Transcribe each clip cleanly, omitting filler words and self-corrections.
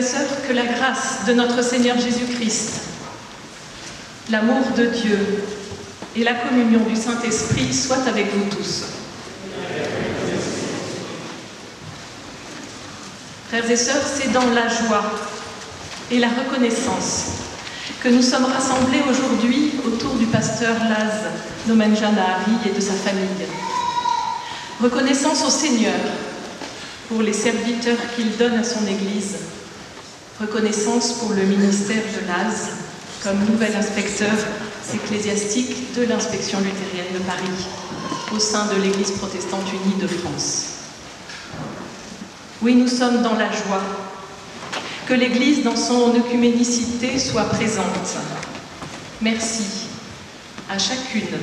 et sœurs, que la grâce de notre Seigneur Jésus-Christ, l'amour de Dieu et la communion du Saint-Esprit soient avec vous tous. Frères et sœurs, c'est dans la joie et la reconnaissance que nous sommes rassemblés aujourd'hui autour du pasteur Laz Nomenjanahari et de sa famille. Reconnaissance au Seigneur pour les serviteurs qu'il donne à son Église. Reconnaissance pour le ministère de Laz comme nouvel inspecteur ecclésiastique de l'inspection luthérienne de Paris au sein de l'Église protestante unie de France. Oui, nous sommes dans la joie que l'Église, dans son œcuménicité, soit présente. Merci à chacune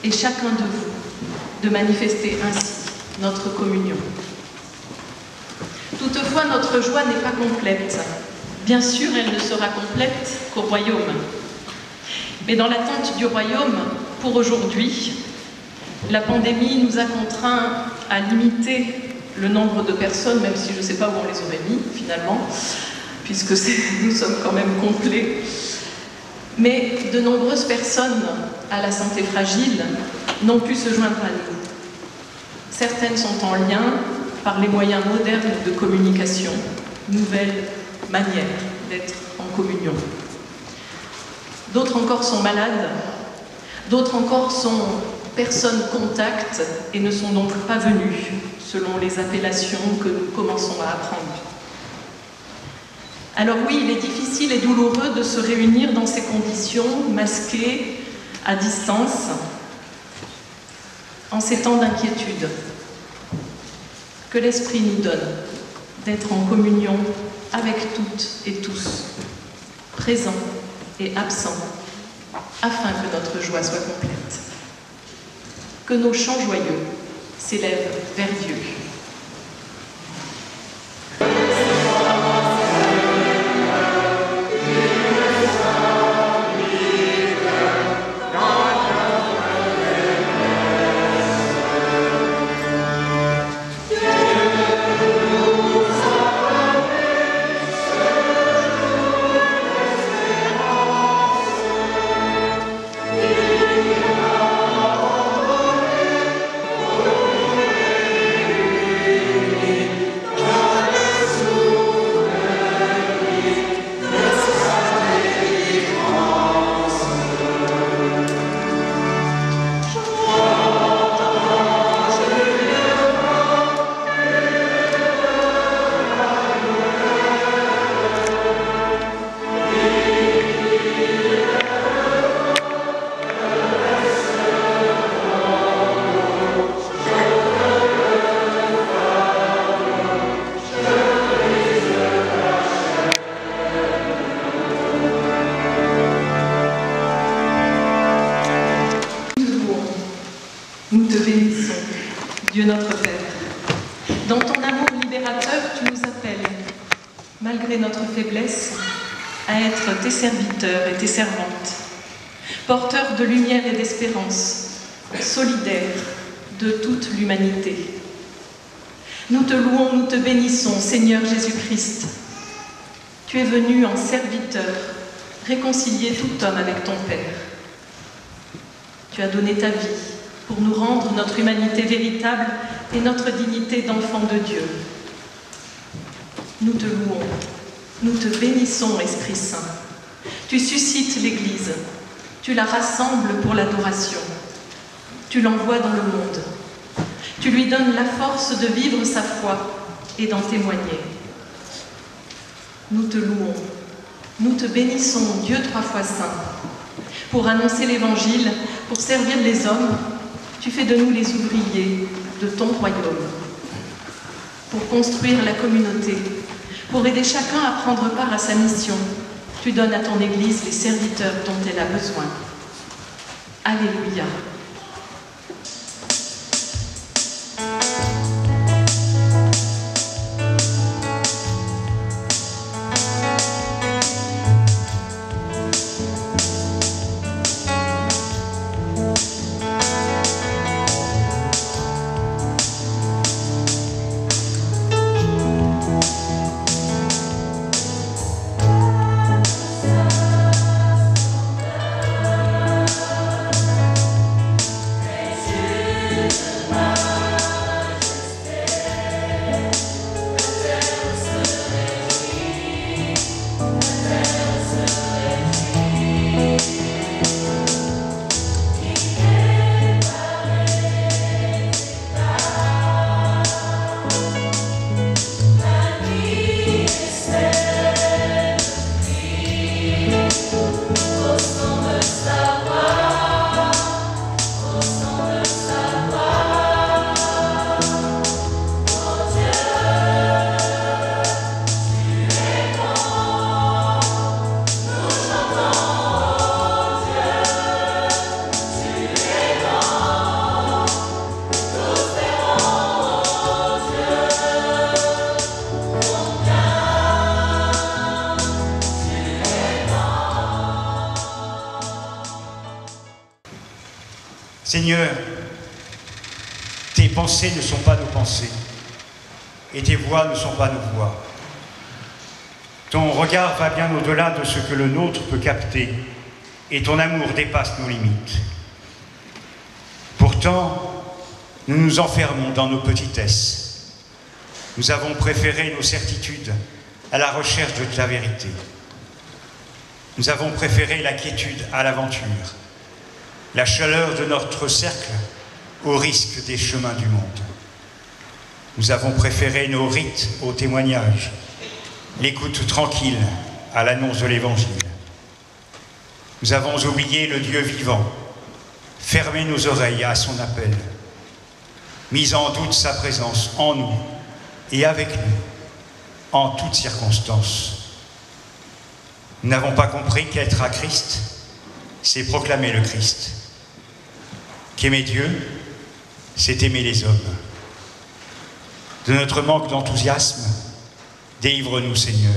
et chacun de vous de manifester ainsi notre communion. Toutefois, notre joie n'est pas complète. Bien sûr, elle ne sera complète qu'au royaume. Mais dans l'attente du royaume, pour aujourd'hui, la pandémie nous a contraints à limiter le nombre de personnes, même si je ne sais pas où on les aurait mis, finalement, puisque nous sommes quand même complets. Mais de nombreuses personnes à la santé fragile n'ont pu se joindre à nous. Certaines sont en lien par les moyens modernes de communication, nouvelles manières d'être en communion. D'autres encore sont malades, d'autres encore sont personnes contact et ne sont donc pas venues, selon les appellations que nous commençons à apprendre. Alors oui, il est difficile et douloureux de se réunir dans ces conditions, masquées, à distance, en ces temps d'inquiétude. Que l'Esprit nous donne d'être en communion avec toutes et tous, présents et absents, afin que notre joie soit complète. Que nos chants joyeux s'élèvent vers Dieu. Nous te bénissons, Dieu notre Père. Dans ton amour libérateur, tu nous appelles, malgré notre faiblesse, à être tes serviteurs et tes servantes, porteurs de lumière et d'espérance, solidaires de toute l'humanité. Nous te louons, nous te bénissons, Seigneur Jésus-Christ. Tu es venu en serviteur, réconcilier tout homme avec ton Père. Tu as donné ta vie pour nous rendre notre humanité véritable et notre dignité d'enfant de Dieu. Nous te louons, nous te bénissons, Esprit Saint. Tu suscites l'Église, tu la rassembles pour l'adoration, tu l'envoies dans le monde, tu lui donnes la force de vivre sa foi et d'en témoigner. Nous te louons, nous te bénissons, Dieu trois fois saint. Pour annoncer l'Évangile, pour servir les hommes, tu fais de nous les ouvriers de ton royaume. Pour construire la communauté, pour aider chacun à prendre part à sa mission, tu donnes à ton Église les serviteurs dont elle a besoin. Alléluia. Seigneur, tes pensées ne sont pas nos pensées et tes voix ne sont pas nos voix. Ton regard va bien au-delà de ce que le nôtre peut capter et ton amour dépasse nos limites. Pourtant, nous nous enfermons dans nos petitesses. Nous avons préféré nos certitudes à la recherche de la vérité. Nous avons préféré la quiétude à l'aventure, la chaleur de notre cercle au risque des chemins du monde. Nous avons préféré nos rites au témoignage, l'écoute tranquille à l'annonce de l'Évangile. Nous avons oublié le Dieu vivant, fermé nos oreilles à son appel, mis en doute sa présence en nous et avec nous, en toutes circonstances. Nous n'avons pas compris qu'être à Christ, c'est proclamer le Christ. Qu'aimer Dieu, c'est aimer les hommes. De notre manque d'enthousiasme, délivre-nous, Seigneur.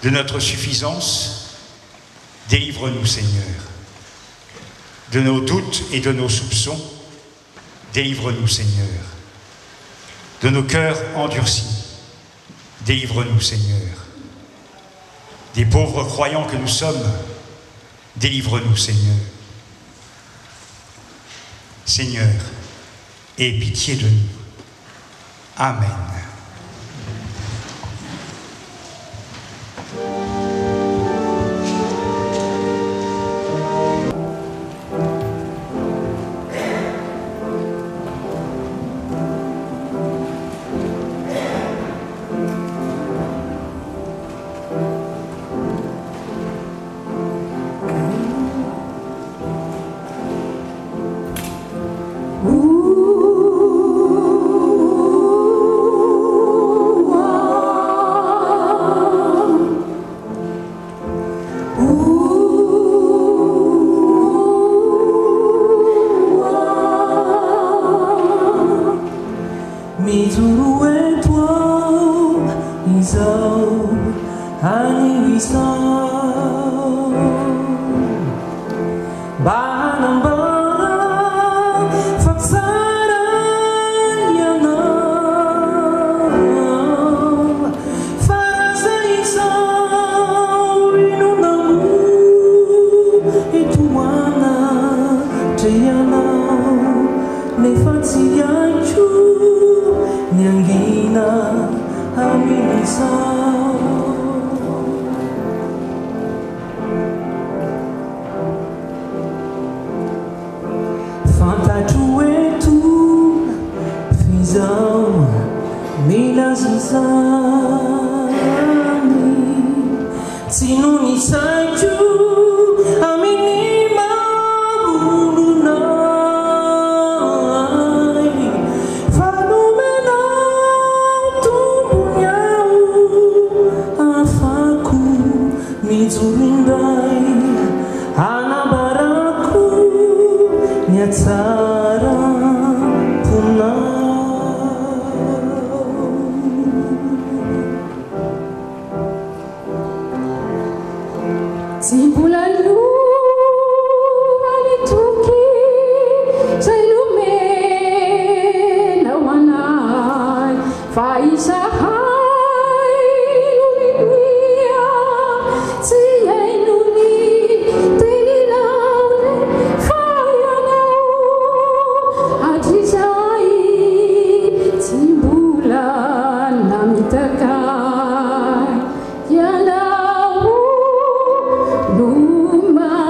De notre suffisance, délivre-nous, Seigneur. De nos doutes et de nos soupçons, délivre-nous, Seigneur. De nos cœurs endurcis, délivre-nous, Seigneur. Des pauvres croyants que nous sommes, délivre-nous, Seigneur. Seigneur, aie pitié de nous. Amen. Luma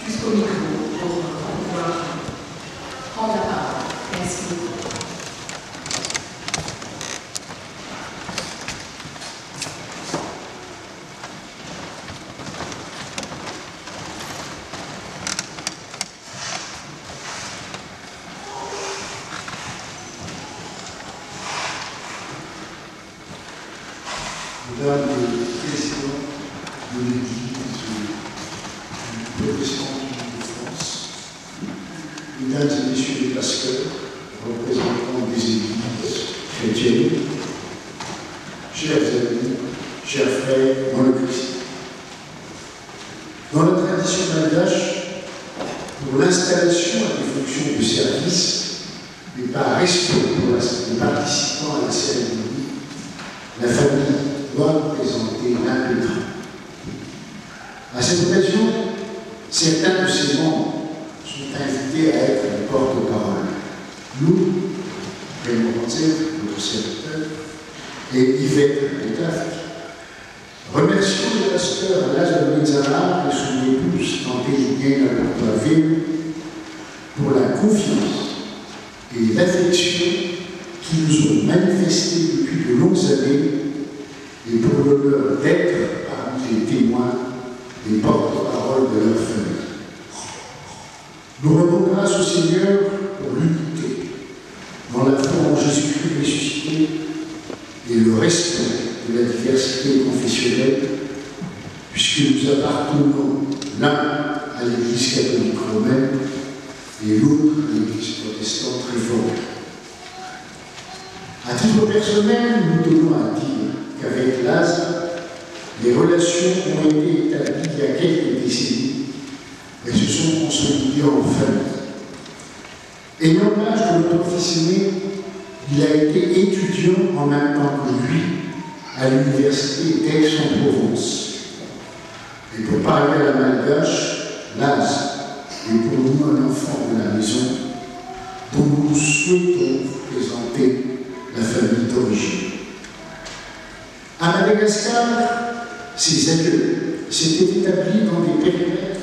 Jusqu'au micro pour pouvoir prendre Madame le Président de l'Église protestante de France, Mesdames et Messieurs les pasteurs, représentants des églises chrétiennes, chers amis, chers frères dans le Christ. Dans la tradition malgache, pour l'installation à des fonctions de service, mais par respect pour les participants à la cérémonie, la famille doit présenter l'impétrant. À cette occasion, certains de ses membres sont invités à être les porte-parole. Nous, Raymond Rancet, notre serviteur, et Yvette Létafque, remercions le pasteur Lazare Menzara et son épouse Antéliné Lacourtois-Ville pour la confiance et l'affection qu'ils nous ont manifestées depuis de longues années et pour l'honneur d'être parmi les témoins des porte-parole de leur famille. Nous rendons grâce au Seigneur pour l'unité dans la foi en Jésus-Christ ressuscité et le respect de la diversité confessionnelle, puisque nous appartenons l'un à l'Église catholique romaine et l'autre à l'Église protestante réformée. À titre personnel, nous tenons à dire qu'avec Lazare, les relations ont été établies il y a quelques décennies et se sont consolidées en famille. Ayant l'âge de notre fils aîné, il a été étudiant en même temps que lui à l'université d'Aix-en-Provence. Et pour parler à la malgache, Lazare est pour nous un enfant de la maison dont nous souhaitons présenter la famille d'origine. À Madagascar, ces aïeux s'étaient établis dans des périmètres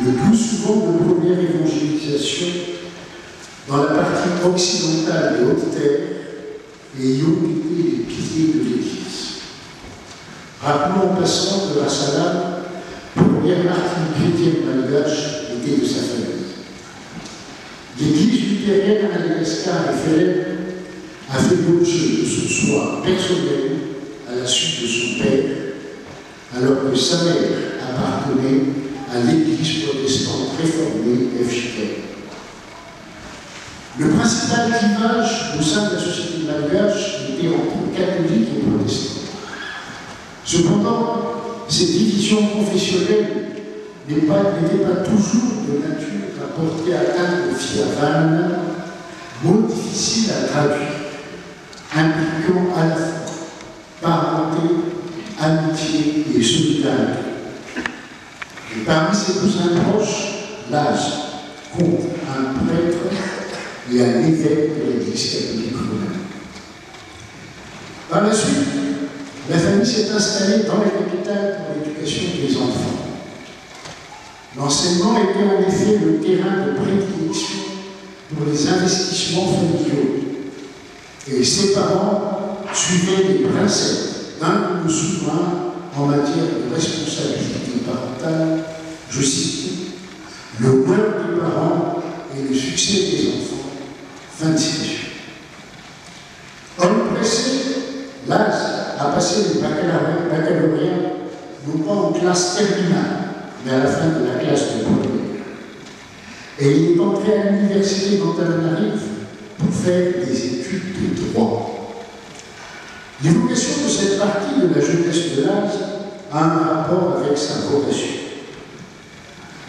le plus souvent de première évangélisation dans la partie occidentale des Hautes-Terres et y ont été les piliers de l'Église. Rappelons en passant que Rassalam, première martyre chrétienne malgache, était de sa famille. L'Église luthérienne à Madagascar et Ferrer a fait l'objet de son soin personnel à la suite de son père, alors que sa mère appartenait à l'Église protestante réformée FJK. Le principal clivage au sein de la société malgache était entre catholiques et protestants. Cependant, ces divisions confessionnelles n'étaient pas toujours de nature à porter atteinte au fiavan, mot difficile à traduire, impliquant à la fois parenté, amitié et solidarité. Et parmi ses cousins proches, Lazare compte un prêtre et un évêque de l'Église catholique romaine. Par la suite, la famille s'est installée dans la capitale pour l'éducation des enfants. L'enseignement était en effet le terrain de prédilection pour les investissements familiaux. Et ses parents suivaient les principes d'un de nos souverains en matière de responsabilité parentale, je cite, le bonheur des parents et le succès des enfants. Fin de citation. Homme pressé, Lazare a passé le baccalauréat non pas en classe terminale, mais à la fin de la classe de première. Et il est entré à l'université d'Antananarive pour faire des études de droit. L'évocation de cette partie de la jeunesse de Lazare a un rapport avec sa vocation.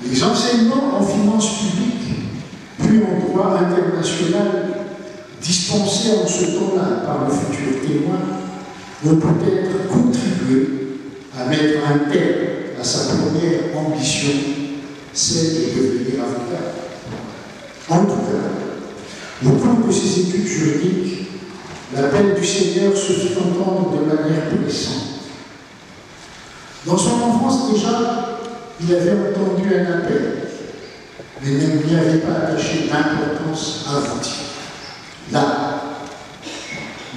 Les enseignements en finances publiques, puis en droit international, dispensés en ce temps-là par le futur témoin, vont peut-être contribuer à mettre un terme à sa première ambition, celle de devenir avocat. En tout cas, au cours de ses études juridiques, l'appel du Seigneur se fit entendre de manière pressante. Dans son enfance déjà, il avait entendu un appel, mais ne lui avait pas attaché d'importance avant-hier. Là,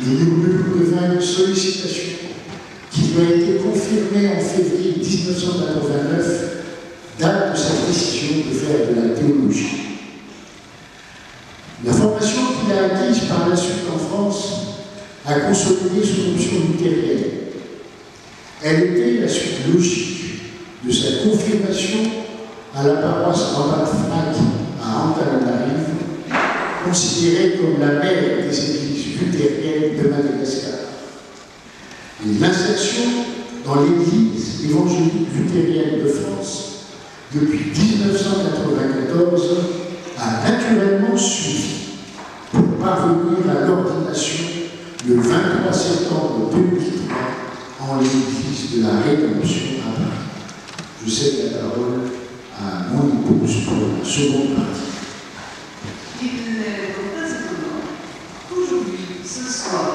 le murmure devint une sollicitation qui lui a été confirmée en février 1989, date de sa décision de faire de la théologie. La formation qu'il a acquise par la suite en France a consolidé son option luthérienne. Elle était la suite logique de sa confirmation à la paroisse Rabat-Franck à Antananarivo, considérée comme la mère des églises luthériennes de Madagascar. Et l'insertion dans l'Église évangélique luthérienne de France depuis 1994 a naturellement suivi pour parvenir à l'ordination le 23 septembre 2003 en l'Église de la Rédemption à Paris. Je cède la parole à mon épouse pour la seconde partie. Il n'est donc pas étonnant qu'aujourd'hui, ce soir,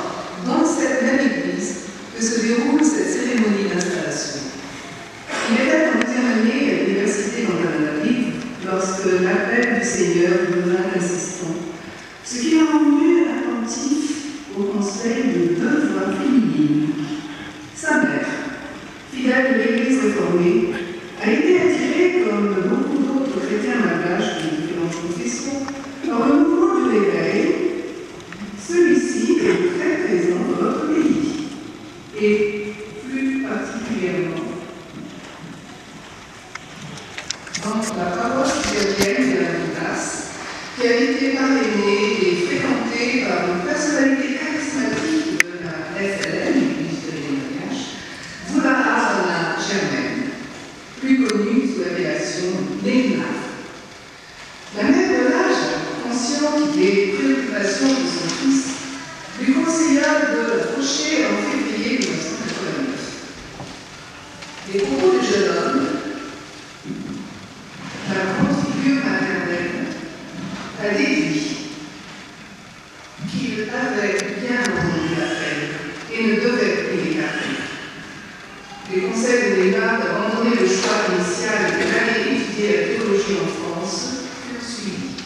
dans cette même église, que se déroule cette cérémonie d'installation. Il était en deuxième année à l'université d'Antananarivo lorsque l'appel du Seigneur devint insistant, ce qui m'a rendu attentif au conseil de deux voix féminines. Sa mère, fidèle de l'Église réformée, a été attirée, comme beaucoup d'autres chrétiens malgaches de différentes confessions, par le mouvement du réveil. Celui-ci est très présent dans notre pays, et plus particulièrement dans la paroisse luthérienne de la Vitas, qui a été parrainée et fréquentée par une personnalité charismatique de la FLN, l'Église de l'Église, Voula Germaine, plus connue sous l'appellation Léna. La mère de l'âge, consciente des préoccupations de son fils, lui conseilla de l'approcher en février 1989. Les propos du jeune homme, la grande figure maternelle, a déduit qu'il avait bien entendu l'appel et ne devait plus l'écarter. Les conseils de Léna d'abandonner le choix initial et d'aller étudier la théologie en France furent suivis.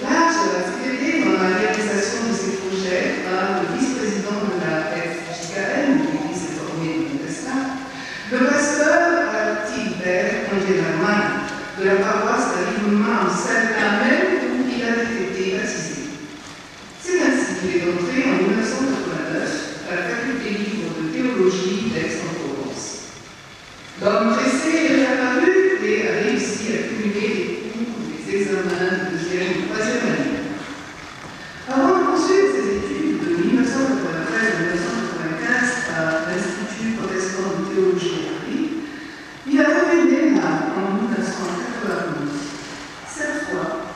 L'âge a fédéré dans la réalisation de ces projets par le vice-président de la FJKM, l'Église réformée de Madagascar, le pasteur Tibert Angelaman de la paroisse d'Avignon en celle-là même où il avait été baptisé. C'est ainsi qu'il est entré en 1989 à la faculté libre de théologie d'Aix-en-Provence. L'homme pressé est réapparu et a réussi à cumuler les cours des examens de deuxième ou troisième année. Avant de poursuivre ses études de 1993 à 1995 à l'Institut protestant de théologie à Paris, il a revenu là en 1991. Cette fois,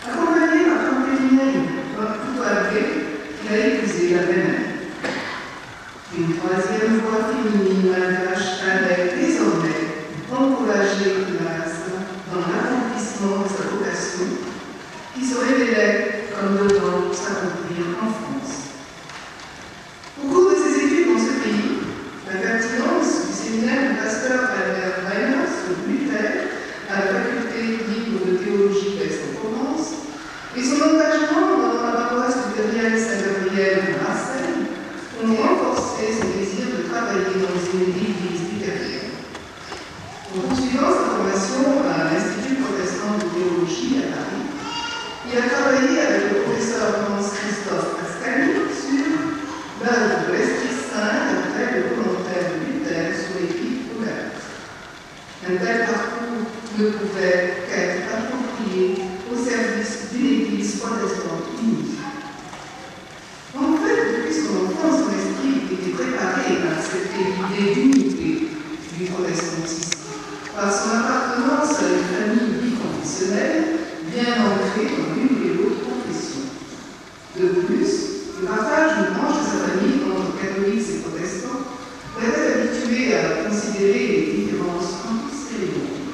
accompagné par Campéline Pouagré, il a épousé la même année. Une troisième voix féminine malgache avait désormais encouragé Classe dans l'accomplissement de sa vocation, qui se révélait comme devant s'accomplir en France. Au cours de ses études dans ce pays, la pertinence du séminaire du pasteur Albert Reiners de Luther à la faculté libre de théologie d'Aix-en-Provence et son engagement dans la paroisse luthérienne Saint-Gabriel de Marseille ont renforcé son désir de travailler dans une église luthérienne. En poursuivant sa formation à l'Institut protestant de théologie à Paris, il a travaillé avec le professeur Hans-Christophe Ascani sur l'œuvre de l'Esprit Saint d'après le commentaire de Luther sur l'Épître aux Galates. Un tel parcours ne pouvait qu'être approprié au service d'une église protestante unie. En fait, depuis son enfance, son esprit était préparé à cette idée d'unité du protestantisme, par son appartenance à une famille biconfessionnelle bien ancrée dans l'une et l'autre confession. De plus, le partage d'une branche de sa famille entre catholiques et protestants l'avait habitué à considérer les différences entre ces mondes.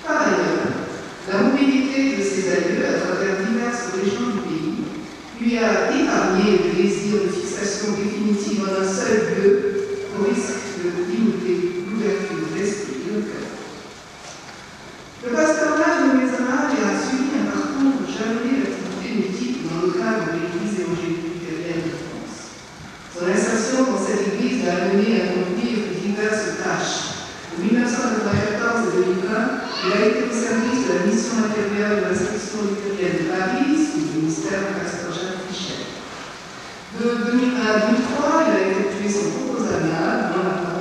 Par ailleurs, la mobilité de ses aïeux à travers diverses régions du pays lui a épargné le désir de fixation définitive en un seul lieu, au risque de limiter l'ouverture d'esprit et de cœur. Le pasteur de Mézara a suivi un parcours jalonné d'activités multiples dans le cadre de l'Église évangélique luthérienne de France. Son insertion dans cette église l'a amené à accomplir diverses tâches. En 1994 et 2020, il a été au service de la mission intérieure de l'inscription luthérienne de Paris, sous le ministère du pasteur Jacques Fichet. De 2001 à 2003, il a effectué son proposal dans la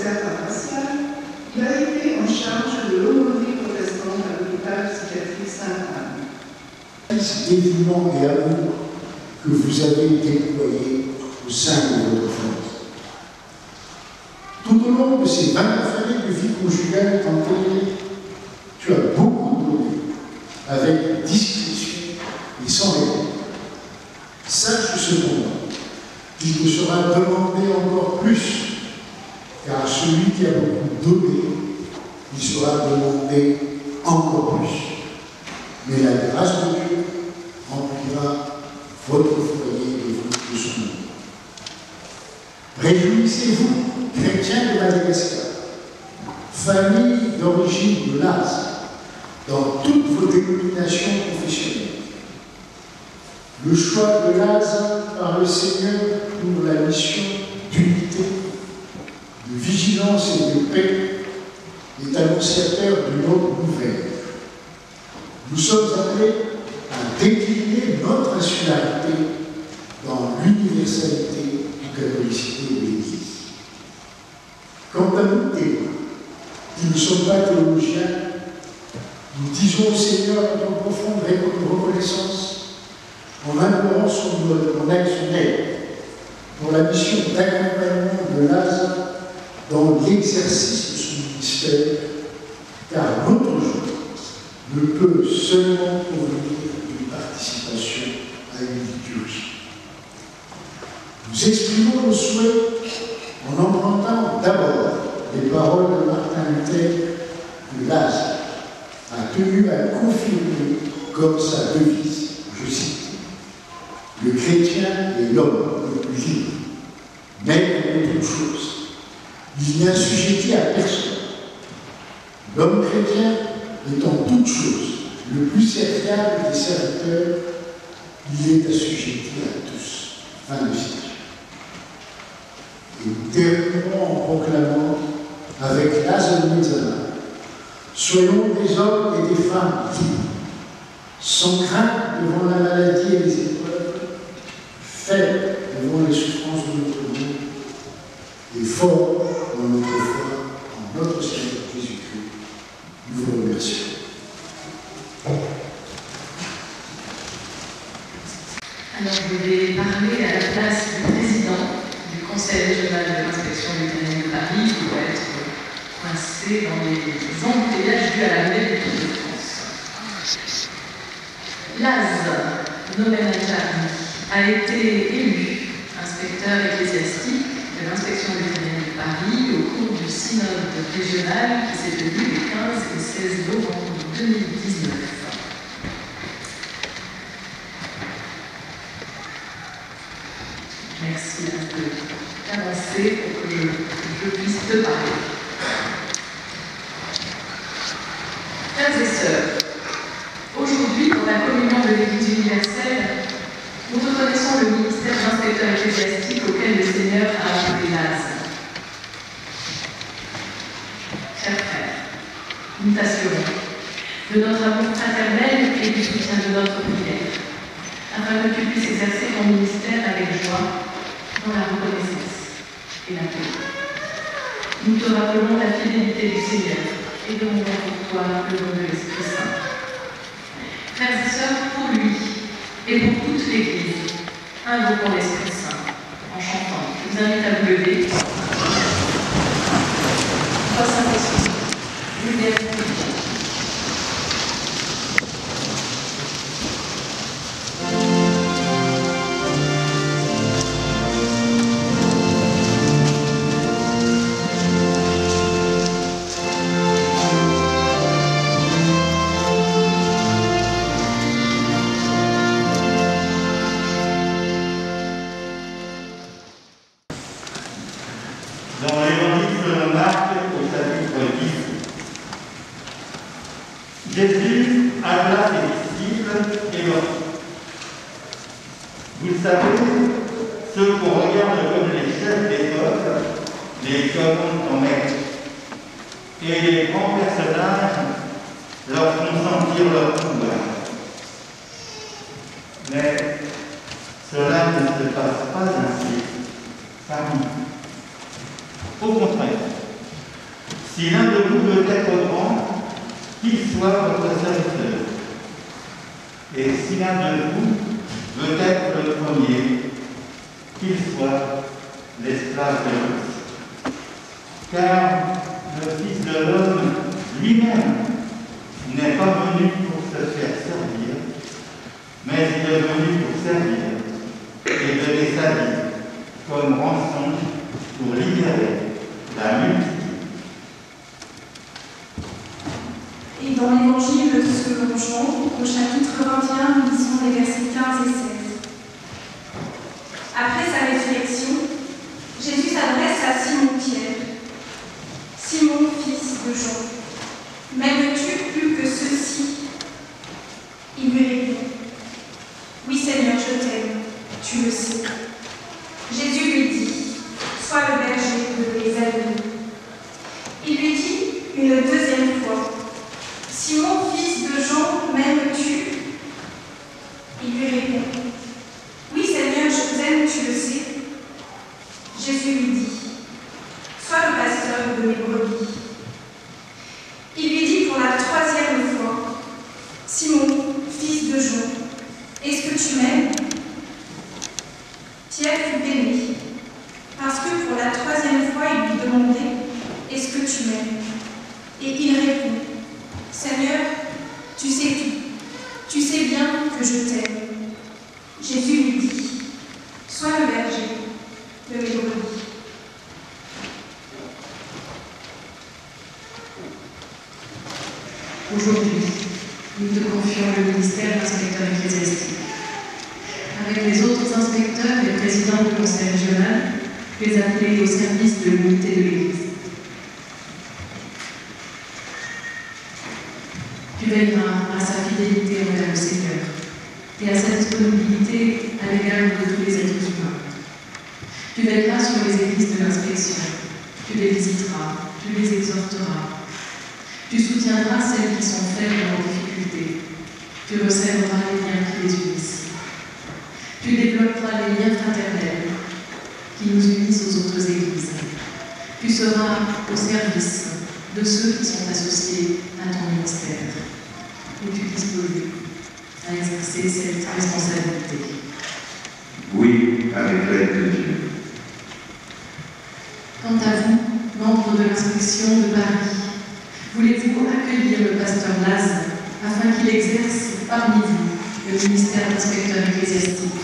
vicaire paroissial, il a été en charge de l'aumônerie protestante à l'hôpital psychiatrique Sainte-Anne. Ce dévouement et amour que vous avez déployé au sein de votre famille. Tout au long de ces 29 années de vie conjugale en télé, tu as beaucoup donné, avec discrétion et sans répondre. Sache cependant qu'il te sera demandé encore plus, car celui qui a beaucoup donné, il sera demandé encore plus. Mais la grâce de Dieu remplira votre foyer et vous de son nom. Réjouissez-vous, chrétiens de Madagascar, famille d'origine de Laz, dans toutes vos dénominations confessionnelles. Le choix de Laz par le Seigneur pour la mission d'unité, de vigilance et de paix est annonciateur d'une autre nouvelle. Nous sommes appelés à décliner notre insularité dans l'universalité du catholicité de l'Église. Quant à nous, témoins, qui ne sommes pas théologiens, nous disons au Seigneur notre profonde reconnaissance en implorant son aide pour la mission d'accompagnement de Laz dans l'exercice de son ministère, car notre joie ne peut seulement provenir d'une participation à une liturgie. Nous exprimons nos souhaits en empruntant d'abord les paroles de Martin Luther que Laz a tenu à confirmer comme sa devise, je cite, « Le chrétien est l'homme le plus libre, mais en toute chose. Il n'est assujetti à personne. L'homme chrétien est en toute chose le plus serviable des serviteurs, il est assujetti à tous. » Fin de citation. Et nous terminerons en proclamant avec Laz Mezzana: soyons des hommes et des femmes libres, sans crainte devant la maladie et les épreuves, faibles devant les souffrances de notre monde, et forts dans notre foi en notre Seigneur Jésus-Christ. Nous vous remercions. Alors, je vais parler à la place du président du Conseil régional de l'inspection vétérinaire de Paris, qui doit être coincé dans les embouteillages dus à la nouvelle du Tour de France. Laz Nomen-Adjani a été élu inspecteur ecclésiastique de l'inspection vétérinaire de Paris au cours du synode régional qui s'est tenu les 15 et 16 novembre 2019. Merci d'avancer pour que je puisse te parler. Frères et sœurs, aujourd'hui, dans la communion de l'Église universelle, nous reconnaissons le ministère d'inspecteur ecclésiastique auquel le Seigneur a appelé Laz. Chers frères, nous t'assurons de notre amour fraternel et du soutien de notre prière, afin que tu puisses exercer ton ministère avec joie, dans la reconnaissance et la paix. Nous te rappelons la fidélité du Seigneur et demandons pour toi le don de l'Esprit Saint. Frères et sœurs, pour lui et pour toute l'Église, invoquons l'Esprit Saint en chantant. Je vous invite à vous lever. Toi, Saint-Esprit, lumière de Dieu. Dans l'évangile selon Marc, au chapitre 10, Jésus appela ses disciples et leur dit: vous le savez, ceux qu'on regarde comme les chefs des peuples, les hommes en maître, et les grands personnages leur font sentir leur pouvoir. Mais cela ne se passe pas ainsi parmi nous. Au contraire, Si l'un de vous veut être grand, qu'il soit votre serviteur. Et si l'un de vous veut être le premier, qu'il soit l'esclave de tous. Car le Fils de l'homme lui-même n'est pas venu pour se faire servir, mais il est venu pour servir et donner sa vie comme rançon pour libérer la multitude. Et dans l'évangile de selon Jean, au chapitre 21, nous lisons les versets 15 et 16. Après sa résurrection, Jésus s'adresse à Simon-Pierre. Simon, fils de Jean, m'aimes-tu plus que ceux-ci? Il lui répond, oui Seigneur, je t'aime, tu le sais. Jésus lui dit, sois le berger de mes agneaux. Il lui dit une deuxième fois, Simon, fils de Jean, m'aimes-tu? Il lui répond, oui Seigneur, je t'aime, tu le sais. Jésus lui dit, sois le pasteur de mes brebis. Il lui dit pour la troisième fois, Simon, fils de Jean, est-ce que tu m'aimes? Pierre fut peiné, parce que pour la troisième fois, il lui demandait, est-ce que tu m'aimes? Et il répond, Seigneur, tu sais tout, tu sais bien que je t'aime. Jésus lui dit, sois le berger de mes brebis. Aujourd'hui, nous te confions le ministère d'inspecteur ecclésiastique. Avec les autres inspecteurs et présidents du conseil régional, tu es appelés au service de l'unité de l'Église. Tu veilleras à sa fidélité envers le Seigneur et à sa disponibilité à l'égard de tous les êtres humains. Tu veilleras sur les églises de l'inspection, tu les visiteras, tu les exhorteras. Tu soutiendras celles qui sont faibles en difficulté. Tu resserreras les liens qui les unissent. Tu développeras les liens fraternels qui nous unissent aux autres églises. Tu seras au service de ceux qui sont associés à ton ministère. Es-tu disposé à exercer cette responsabilité? Oui, avec l'aide de Dieu. Quant à vous, membres de l'inspection de Paris, voulez-vous accueillir le pasteur Laz afin qu'il exerce parmi vous le ministère d'inspecteur ecclésiastique?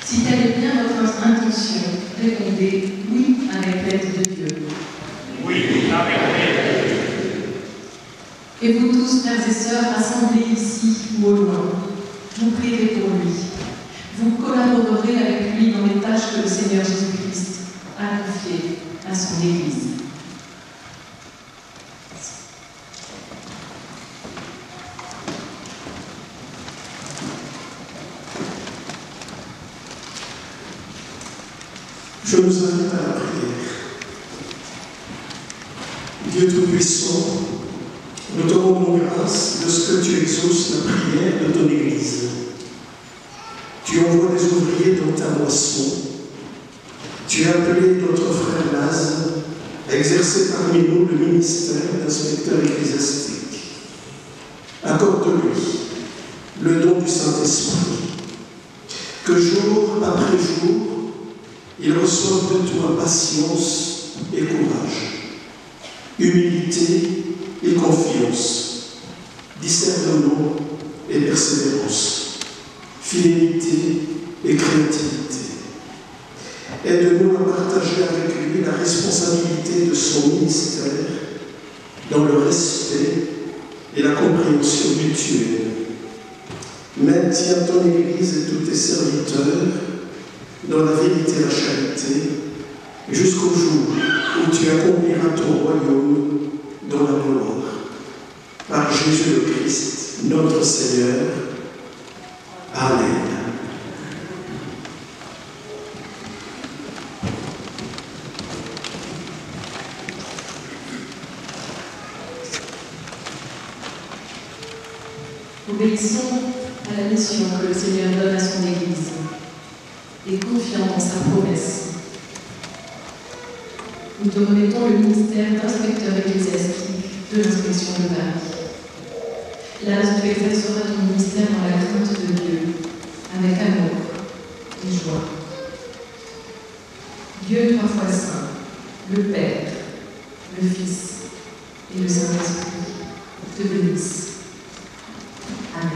Si telle est bien votre intention, répondez oui avec l'aide de Dieu. Oui, avec l'aide de Dieu. Et vous tous, frères et sœurs, rassemblés ici ou au loin, vous prierez pour lui. Vous collaborerez avec lui dans les tâches que le Seigneur Jésus-Christ a confiées à son Église. Je nous invite à la prière. Dieu Tout-Puissant, nous te rendons grâce de ce que tu exauces la prière de ton Église. Tu envoies des ouvriers dans ta moisson. Tu as appelé notre frère Laz à exercer parmi nous le ministère d'inspecteur ecclésiastique. Accorde-lui le don du Saint-Esprit, que jour après jour, il reçoive de toi patience et courage, humilité et confiance, discernement et persévérance, fidélité et créativité. Aide-nous à partager avec lui la responsabilité de son ministère dans le respect et la compréhension mutuelle. Maintiens ton Église et tous tes serviteurs dans la vérité et la charité, jusqu'au jour où tu accompliras ton royaume dans la gloire. Par Jésus le Christ, notre Seigneur. Amen. Obéissons à la mission que le Seigneur donne à son Église et confiant dans sa promesse. nous te remettons le ministère d'inspecteur ecclésiastique de l'inspection de Paris. Là, tu exerceras ton ministère dans la crainte de Dieu, avec amour et joie. Dieu trois fois saint, le Père, le Fils et le Saint-Esprit, te bénissent. Amen.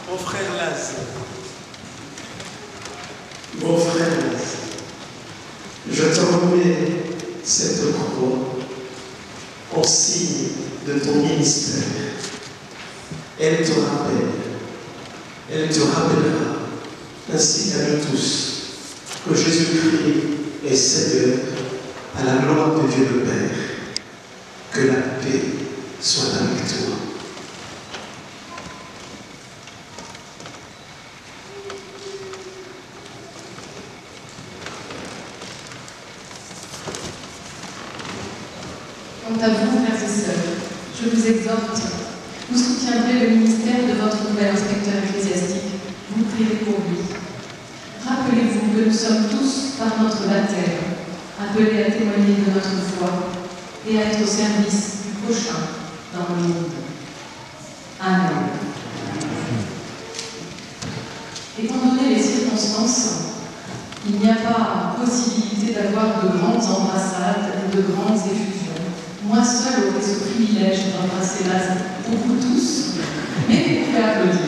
Mon frère Laz. Mon frère Laz, je te remets cette croix en signe de ton ministère. Elle te rappellera, ainsi qu'à nous tous, que Jésus-Christ est Seigneur, à la gloire de Dieu le Père. Que la paix soit avec toi. Quant à vous, frères et sœurs, je vous exhorte, vous soutiendrez le ministère de votre nouvel inspecteur ecclésiastique. Vous prierez pour lui. Rappelez-vous que nous sommes tous, par notre baptême, appelés à témoigner de notre foi et à être au service du prochain dans le monde. Amen. Étant donné les circonstances, il n'y a pas possibilité d'avoir de grandes embrassades et de grandes effusions. Moi seule aurais ce privilège d'embrasser Laz pour vous tous, mais vous pouvez applaudir.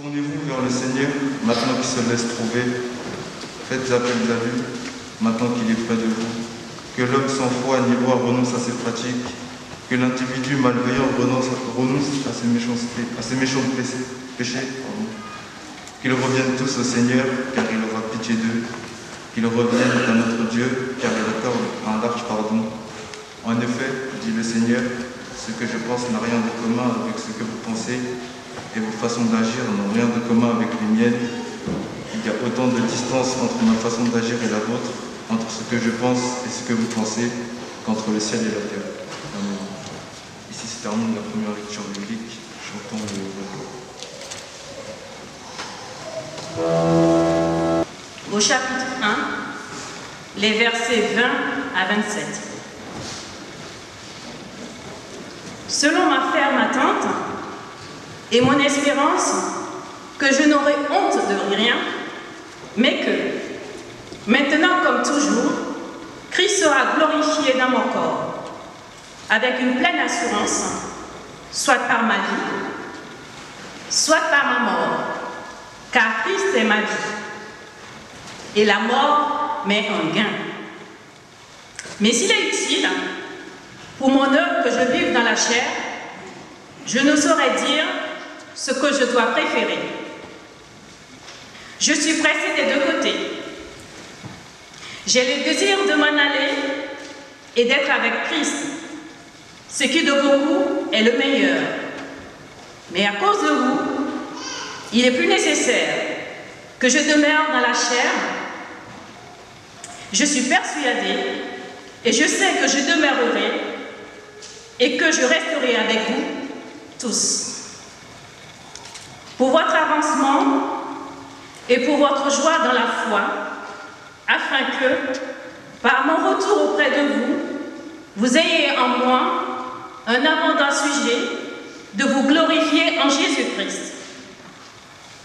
Tournez-vous vers le Seigneur, maintenant qu'il se laisse trouver. Faites appel à lui, maintenant qu'il est près de vous. Que l'homme sans foi ni loi renonce à ses pratiques. Que l'individu malveillant renonce à ses méchancetés, à ses méchants péchés. Qu'ils reviennent tous au Seigneur, car il aura pitié d'eux. Qu'ils reviennent à notre Dieu, car il accorde un large pardon. En effet, dit le Seigneur, ce que je pense n'a rien de commun avec ce que vous pensez, et vos façons d'agir n'ont rien de commun avec les miennes. Il y a autant de distance entre ma façon d'agir et la vôtre, entre ce que je pense et ce que vous pensez, qu'entre le ciel et la terre. Amen. Ici se termine la première lecture biblique. Chantons le refrain. Au chapitre 1, les versets 20 à 27. Selon ma ferme attente et mon espérance que je n'aurai honte de rien, mais que, maintenant comme toujours, Christ sera glorifié dans mon corps, avec une pleine assurance, soit par ma vie, soit par ma mort, car Christ est ma vie, et la mort m'est un gain. Mais s'il est utile, pour mon œuvre que je vive dans la chair, je ne saurais dire ce que je dois préférer. Je suis pressée des deux côtés. J'ai le désir de m'en aller et d'être avec Christ, ce qui de beaucoup est le meilleur. Mais à cause de vous, il est plus nécessaire que je demeure dans la chair. Je suis persuadée et je sais que je demeurerai et que je resterai avec vous tous. Pour votre avancement et pour votre joie dans la foi, afin que, par mon retour auprès de vous, vous ayez en moi un abondant sujet de vous glorifier en Jésus-Christ.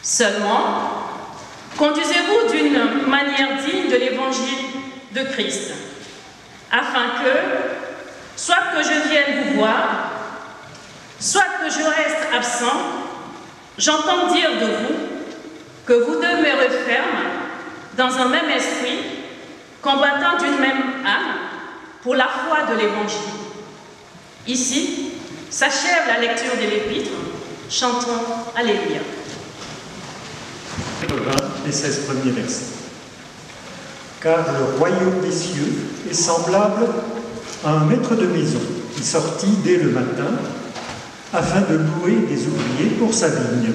Seulement, conduisez-vous d'une manière digne de l'évangile de Christ, afin que, soit que je vienne vous voir, soit que je reste absent, j'entends dire de vous que vous demeurez ferme dans un même esprit, combattant d'une même âme pour la foi de l'Évangile. Ici s'achève la lecture de l'Épître. Chantons Alléluia. Les 16 premiers versets. Car le royaume des cieux est semblable à un maître de maison qui sortit dès le matin afin de louer des ouvriers pour sa vigne.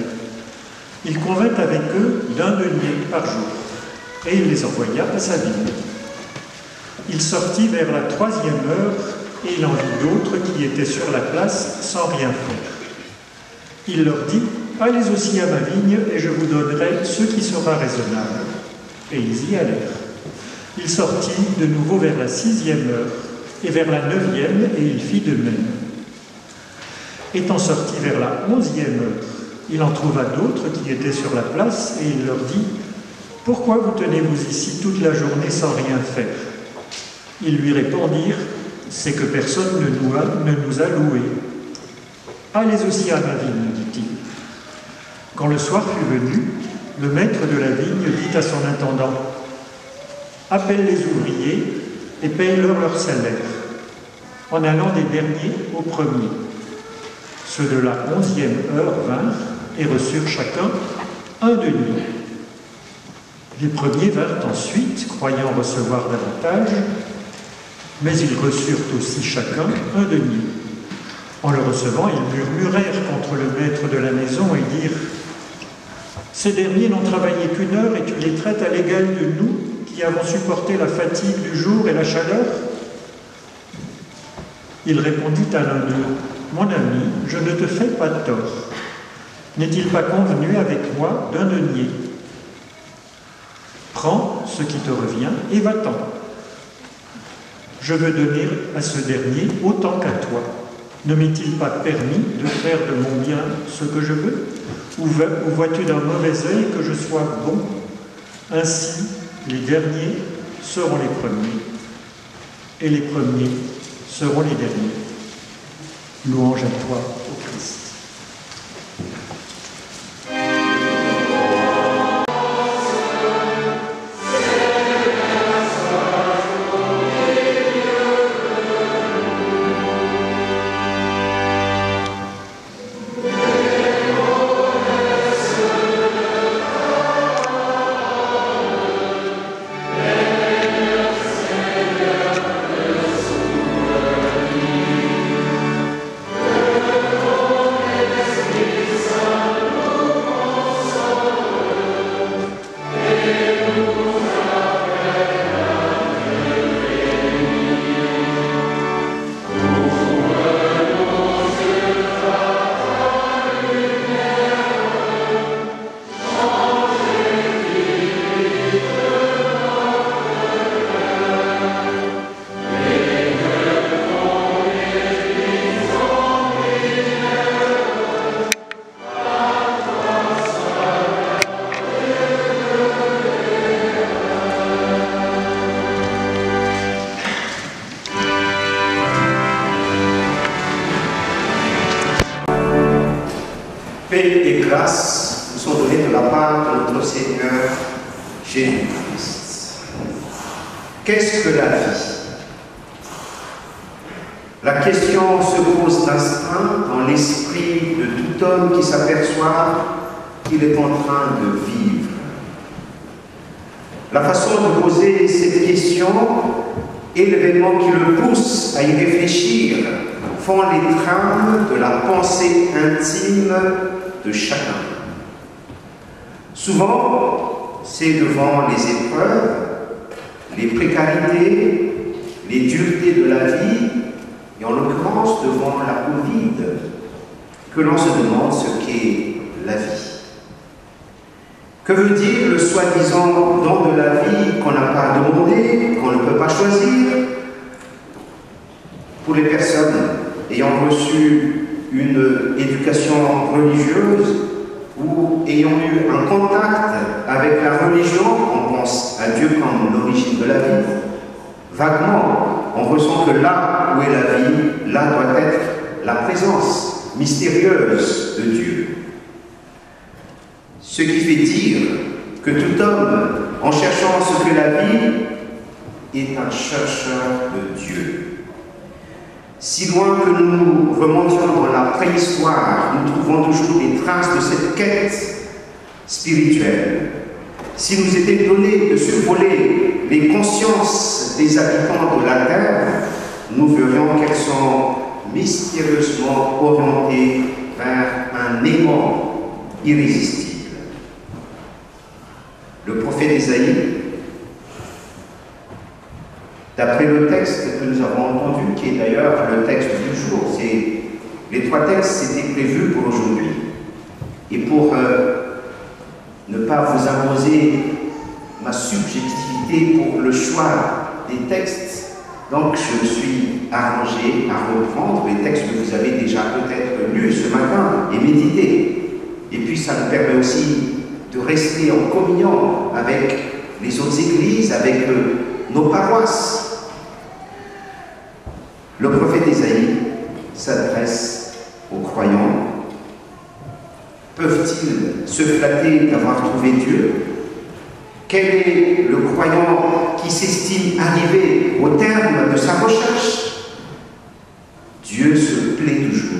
Il convint avec eux d'un denier par jour, et il les envoya à sa vigne. Il sortit vers la 3e heure, et il en vit d'autres qui étaient sur la place sans rien faire. Il leur dit, « Allez aussi à ma vigne, et je vous donnerai ce qui sera raisonnable. » Et ils y allèrent. Il sortit de nouveau vers la 6e heure, et vers la 9e, et il fit de même. Étant sorti vers la 11e heure, il en trouva d'autres qui étaient sur la place, et il leur dit, « Pourquoi vous tenez-vous ici toute la journée sans rien faire ?» Ils lui répondirent, « C'est que personne ne nous a loués. »« Allez aussi à ma vigne, dit-il. » Quand le soir fut venu, le maître de la vigne dit à son intendant, « Appelle les ouvriers et paye-leur leur salaire, en allant des derniers aux premiers. » Ceux de la 11e heure vinrent et reçurent chacun un denier. Les premiers vinrent ensuite, croyant recevoir davantage, mais ils reçurent aussi chacun un denier. En le recevant, ils murmurèrent contre le maître de la maison et dirent « Ces derniers n'ont travaillé qu'une heure et tu les traites à l'égal de nous qui avons supporté la fatigue du jour et la chaleur ?» Il répondit à l'un d'eux « Mon ami, je ne te fais pas de tort. N'est-il pas convenu avec moi d'un denier? Prends ce qui te revient et va-t'en. Je veux donner à ce dernier autant qu'à toi. Ne m'est-il pas permis de faire de mon bien ce que je veux? Ou vois-tu d'un mauvais œil que je sois bon? Ainsi, les derniers seront les premiers, et les premiers seront les derniers. Louange à toi, ô Christ. sont données de la part de notre Seigneur Jésus-Christ. Qu'est-ce que la vie? La question se pose d'instinct dans l'esprit de tout homme qui s'aperçoit qu'il est en train de vivre. La façon de poser cette question et l'événement qui le pousse à y réfléchir font les trames de la pensée intime de chacun. Souvent, c'est devant les épreuves, les précarités, les duretés de la vie, et en l'occurrence devant la Covid, que l'on se demande ce qu'est la vie. Que veut dire le soi-disant don de la vie qu'on n'a pas demandé, qu'on ne peut pas choisir? Pour les personnes ayant reçu une éducation religieuse ou ayant eu un contact avec la religion, on pense à Dieu comme l'origine de la vie. Vaguement, on ressent que là où est la vie, là doit être la présence mystérieuse de Dieu. Ce qui fait dire que tout homme, en cherchant ce que la vie, est un chercheur de Dieu. Si loin que nous remontions dans la préhistoire, nous trouvons toujours des traces de cette quête spirituelle. Si nous était donné de survoler les consciences des habitants de la Terre, nous verrions qu'elles sont mystérieusement orientées vers un aimant irrésistible. Le prophète Isaïe, d'après le texte que nous avons entendu, qui est d'ailleurs le texte du jour, les trois textes étaient prévus pour aujourd'hui. Et pour ne pas vous imposer ma subjectivité pour le choix des textes, donc je me suis arrangé à reprendre les textes que vous avez déjà peut-être lus ce matin et médités. Et puis ça nous permet aussi de rester en communion avec les autres églises, avec nos paroisses. Le prophète Isaïe s'adresse aux croyants. Peuvent-ils se flatter d'avoir trouvé Dieu? Quel est le croyant qui s'estime arrivé au terme de sa recherche? Dieu se plaît toujours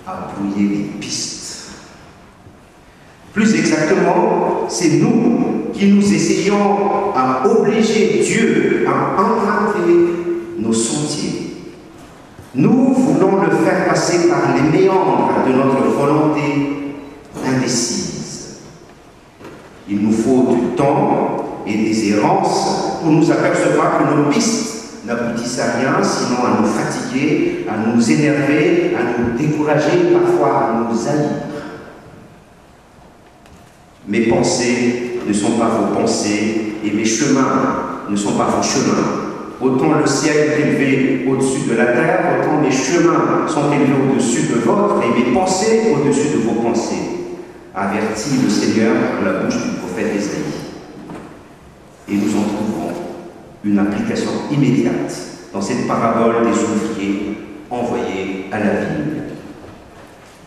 à brouiller les pistes. Plus exactement, c'est nous qui nous essayons à obliger Dieu à emprunter nos sentiers. Nous voulons le faire passer par les méandres de notre volonté indécise. Il nous faut du temps et des errances pour nous apercevoir que nos pistes n'aboutissent à rien, sinon à nous fatiguer, à nous énerver, à nous décourager, parfois à nous haïr. Mes pensées ne sont pas vos pensées et mes chemins ne sont pas vos chemins. Autant le ciel est élevé au-dessus de la terre, autant mes chemins sont élevés au-dessus de votre et mes pensées au-dessus de vos pensées, avertit le Seigneur par la bouche du prophète Isaïe. Et nous en trouvons une application immédiate dans cette parabole des ouvriers envoyés à la ville.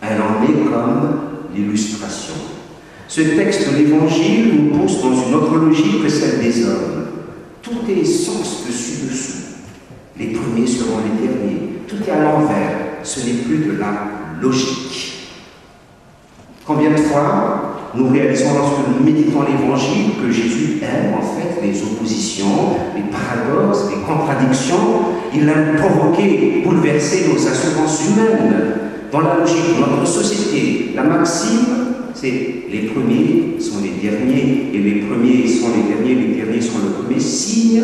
Elle en est comme l'illustration. Ce texte de l'Évangile nous pousse dans une autre logique que celle des hommes. Tout est sens dessus-dessous. Les premiers seront les derniers. Tout est à l'envers. Ce n'est plus de la logique. Combien de fois nous réalisons lorsque nous méditons l'Évangile que Jésus aime en fait les oppositions, les paradoxes, les contradictions. Il aime provoquer, bouleverser nos assurances humaines dans la logique de notre société. La maxime, c'est les premiers sont les derniers, et les premiers sont les derniers sont le premier, signe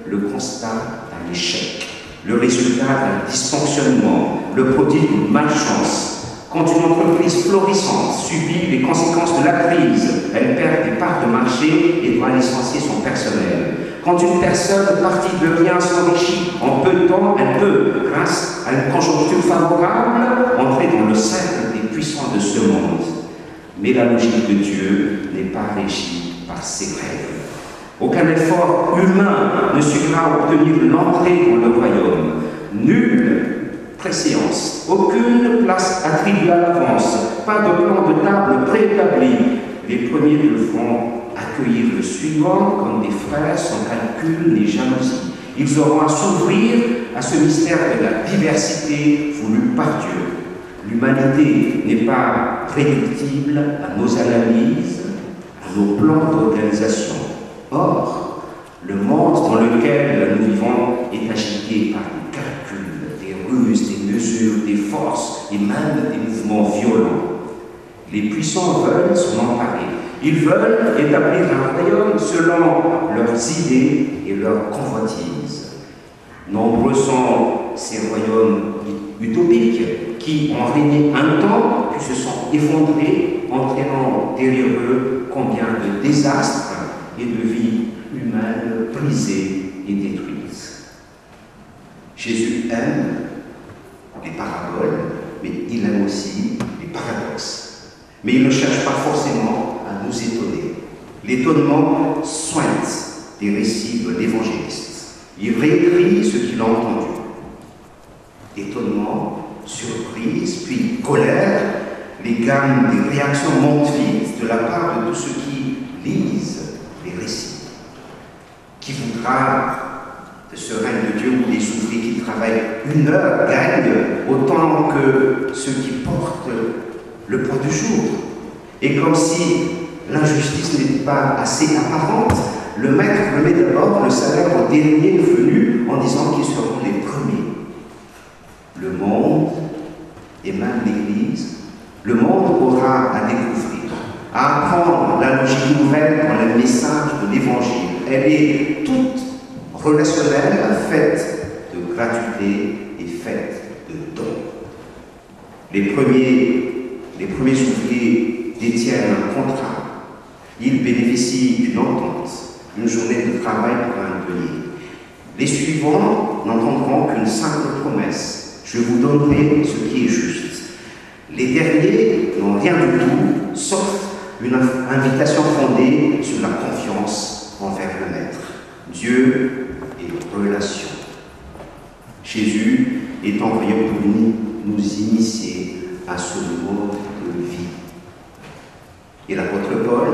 le constat d'un échec, le résultat d'un dysfonctionnement, le produit d'une malchance. Quand une entreprise florissante subit les conséquences de la crise, elle perd des parts de marché et doit licencier son personnel. Quand une personne partie de rien s'enrichit en peu de temps, elle peut, grâce à une conjoncture favorable, entrer dans le cercle des puissants de ce monde. Mais la logique de Dieu n'est pas régie par ses règles. Aucun effort humain ne suffira à obtenir l'entrée dans le royaume. Nulle préséance, aucune place attribuée à l'avance, pas de plan de table préétabli. les premiers devront accueillir le suivant comme des frères sans calcul ni jalousie. Ils auront à s'ouvrir à ce mystère de la diversité voulue par Dieu. L'humanité n'est pas réductible à nos analyses, à nos plans d'organisation. Or, le monde dans lequel nous vivons est agité par des calculs, des ruses, des mesures, des forces et même des mouvements violents. Les puissants veulent s'en emparer. Ils veulent établir un royaume selon leurs idées et leurs convoitises. Nombreux sont ces royaumes utopiques qui ont régné un temps, puis se sont effondrés, entraînant derrière eux combien de désastres et de vies humaines brisées et détruites. Jésus aime les paraboles, mais il aime aussi les paradoxes. Mais il ne cherche pas forcément à nous étonner. L'étonnement sointe des récits de l'évangéliste. Il réécrit ce qu'il a entendu. Étonnement, surprise, puis colère, les gammes des réactions montent vite de la part de tous ceux qui lisent les récits. Qui voudra de ce règne de Dieu où les ouvriers qui travaillent 1 heure gagnent autant que ceux qui portent le poids du jour. Et comme si l'injustice n'était pas assez apparente, le maître remet d'abord le salaire au dernier venu en disant qu'ils seront les premiers. Le monde, et même l'Église, le monde aura à découvrir, à apprendre la logique nouvelle dans le message de l'Évangile. Elle est toute relationnelle, faite de gratuité et faite de dons. Les premiers ouvriers détiennent un contrat. Ils bénéficient d'une entente, une journée de travail pour un denier. Les suivants n'entendront qu'une simple promesse. Je vous donnerai ce qui est juste. Les derniers n'ont rien du tout, sauf une invitation fondée sur la confiance envers le Maître. Dieu et relation. Jésus est envoyé pour nous initier à ce mode de vie. Et l'apôtre Paul,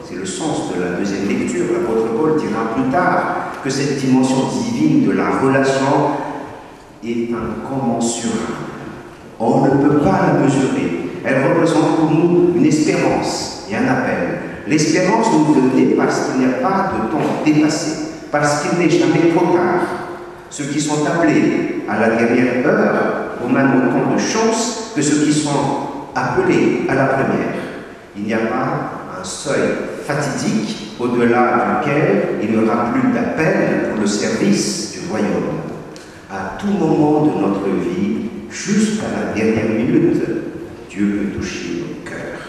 c'est le sens de la deuxième lecture, l'apôtre Paul dira plus tard que cette dimension divine de la relation est incommensurable. On ne peut pas la mesurer. Elle représente pour nous une espérance et un appel. L'espérance nous est donnée parce qu'il n'y a pas de temps dépassé, parce qu'il n'est jamais trop tard. Ceux qui sont appelés à la dernière heure ont même autant de chance que ceux qui sont appelés à la première. Il n'y a pas un seuil fatidique au-delà duquel il n'y aura plus d'appel pour le service du royaume. À tout moment de notre vie, jusqu'à la dernière minute, Dieu peut toucher nos cœurs.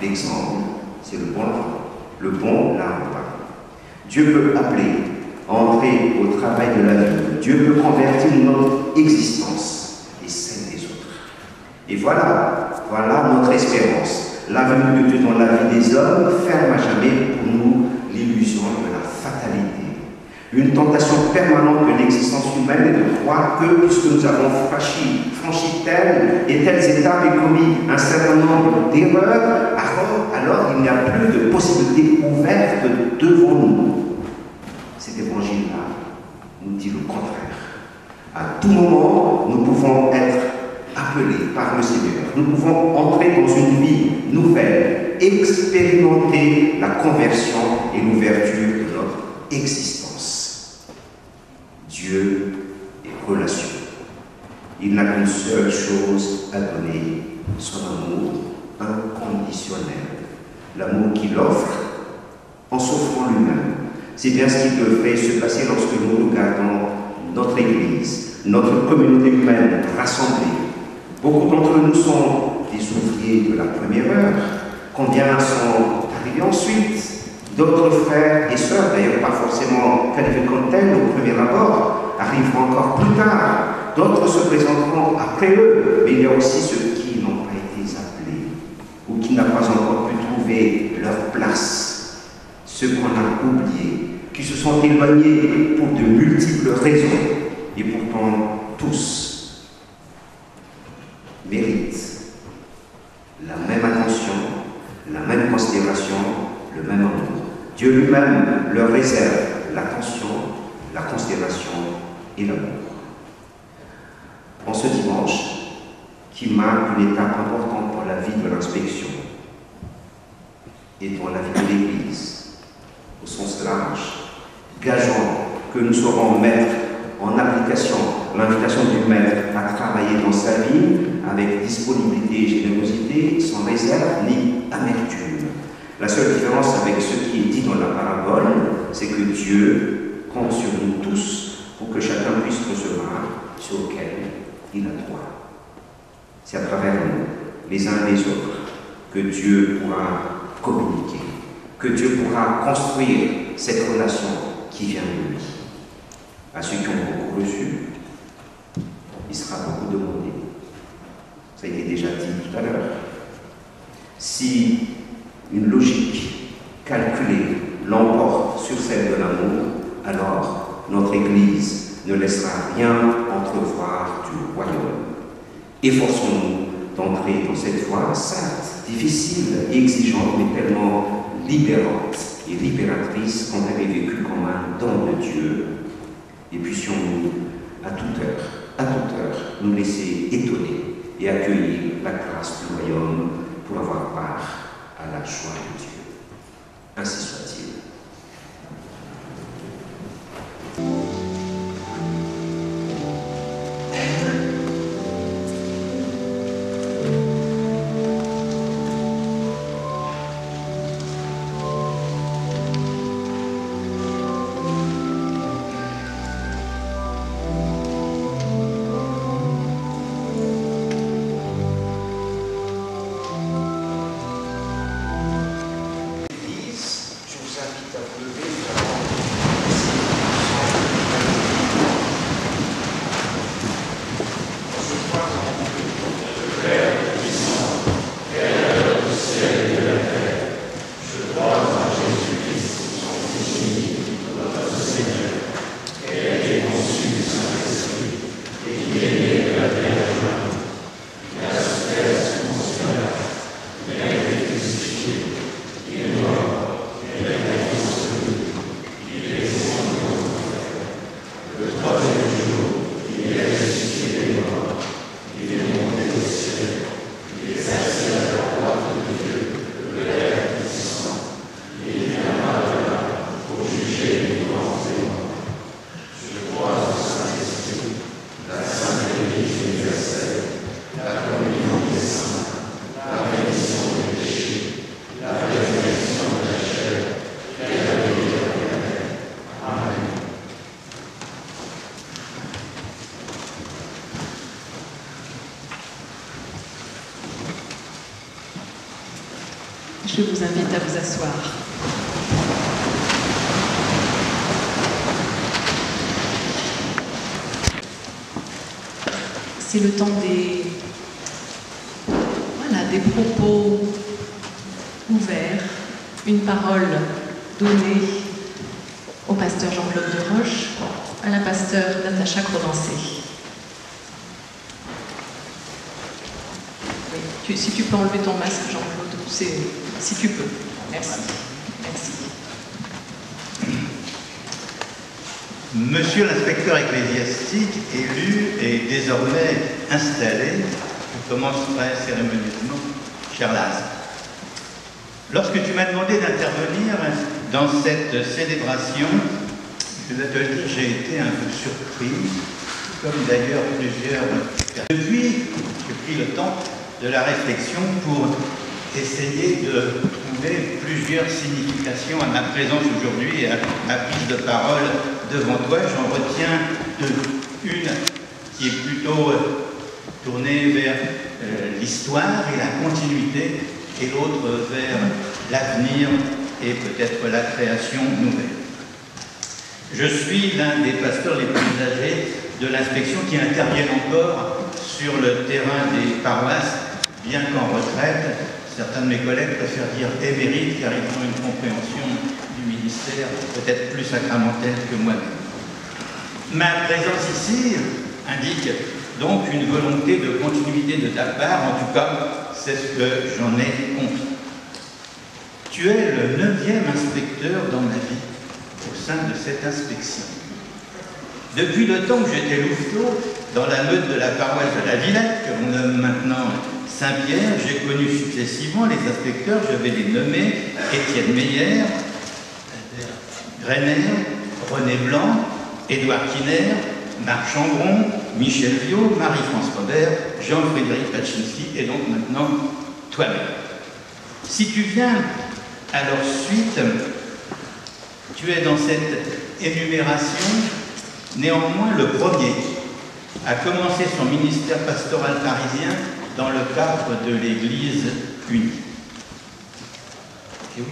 L'exemple, c'est le bon vin, le bon repas. Dieu peut appeler, entrer au travail de la vie. Dieu peut convertir notre existence et celle des autres. Et voilà notre espérance. La venue de Dieu dans la vie des hommes ferme à jamais pour nous l'illusion de la fatalité. Une tentation permanente de l'existence humaine est de croire que, puisque nous avons franchi telles et telles étapes et commis un certain nombre d'erreurs, alors il n'y a plus de possibilités ouvertes devant nous. Cet évangile-là nous dit le contraire. À tout moment, nous pouvons être appelés par le Seigneur. Nous pouvons entrer dans une vie nouvelle, expérimenter la conversion et l'ouverture de notre existence. Dieu est relation. Il n'a qu'une seule chose à donner, son amour inconditionnel. L'amour qu'il offre en s'offrant lui-même. C'est bien ce qui devrait se passer lorsque nous regardons notre Église, notre communauté humaine rassemblée. Beaucoup d'entre nous sont des ouvriers de la première heure. Combien sont arrivés ensuite? D'autres frères et sœurs, d'ailleurs pas forcément qualifiés comme tels au premier abord, arriveront encore plus tard. D'autres se présenteront après eux, mais il y a aussi ceux qui n'ont pas été appelés ou qui n'ont pas encore pu trouver leur place. Ceux qu'on a oubliés, qui se sont éloignés pour de multiples raisons, et pourtant tous méritent la même attention, la la même considération, le même amour. Dieu lui-même leur réserve l'attention, la considération et l'amour. En ce dimanche, qui marque une étape importante dans la vie de l'inspection et dans la vie de l'Église, au sens large, gageons que nous saurons mettre en application l'invitation du Maître à travailler dans sa vie avec disponibilité et générosité, sans réserve ni amertume. La seule différence avec ce qui est dit dans la parabole, c'est que Dieu compte sur nous tous pour que chacun puisse recevoir ce auquel il a droit. C'est à travers nous, les uns les autres, que Dieu pourra communiquer, que Dieu pourra construire cette relation qui vient de lui. À ceux qui ont beaucoup reçu, il sera beaucoup demandé. Ça a été déjà dit tout à l'heure. Si une logique calculée l'emporte sur celle de l'amour, alors notre Église ne laissera rien entrevoir du royaume. Efforçons-nous d'entrer dans cette voie, certes difficile et exigeante, mais tellement libérante et libératrice qu'on avait vécu comme un don de Dieu. Et puissions-nous, à toute heure, nous laisser étonner et accueillir la grâce du royaume pour avoir part à la joie de Dieu. Ainsi soit-il. Je vous invite à vous asseoir. C'est le temps des propos ouverts, une parole donnée au pasteur Jean-Claude de Roche, à la pasteur Natacha Crodancé. Oui, si tu peux enlever ton masque, Jean-Claude, si tu peux. Merci. Merci. Monsieur l'inspecteur ecclésiastique, élu et désormais installé, je commencerai cérémonieusement, cher Laz. Lorsque tu m'as demandé d'intervenir dans cette célébration, je dois te dire que j'ai été un peu surpris, comme d'ailleurs plusieurs personnes. Depuis, j'ai pris le temps de la réflexion pour essayer de trouver plusieurs significations à ma présence aujourd'hui et à ma prise de parole devant toi. J'en retiens une qui est plutôt tournée vers l'histoire et la continuité, et l'autre vers l'avenir et peut-être la création nouvelle. Je suis l'un des pasteurs les plus âgés de l'inspection qui interviennent encore sur le terrain des paroisses, bien qu'en retraite. Certains de mes collègues préfèrent dire émérites car ils ont une compréhension du ministère peut-être plus sacramentelle que moi-même. Ma présence ici indique donc une volonté de continuité de ta part, en tout cas c'est ce que j'en ai compris. Tu es le 9e inspecteur dans ma vie au sein de cette inspection. Depuis le temps que j'étais louveteau, dans la meute de la paroisse de la Villette, que l'on nomme maintenant Saint-Pierre, j'ai connu successivement les inspecteurs, je vais les nommer: Étienne Meyer, Greiner, René Blanc, Édouard Kiner, Marc Chambron, Michel Viau, Marie-France Robert, Jean-Frédéric Paczynski et donc maintenant toi-même. Si tu viens à leur suite, tu es dans cette énumération néanmoins le premier à commencer son ministère pastoral parisien dans le cadre de l'Église unie. Et oui.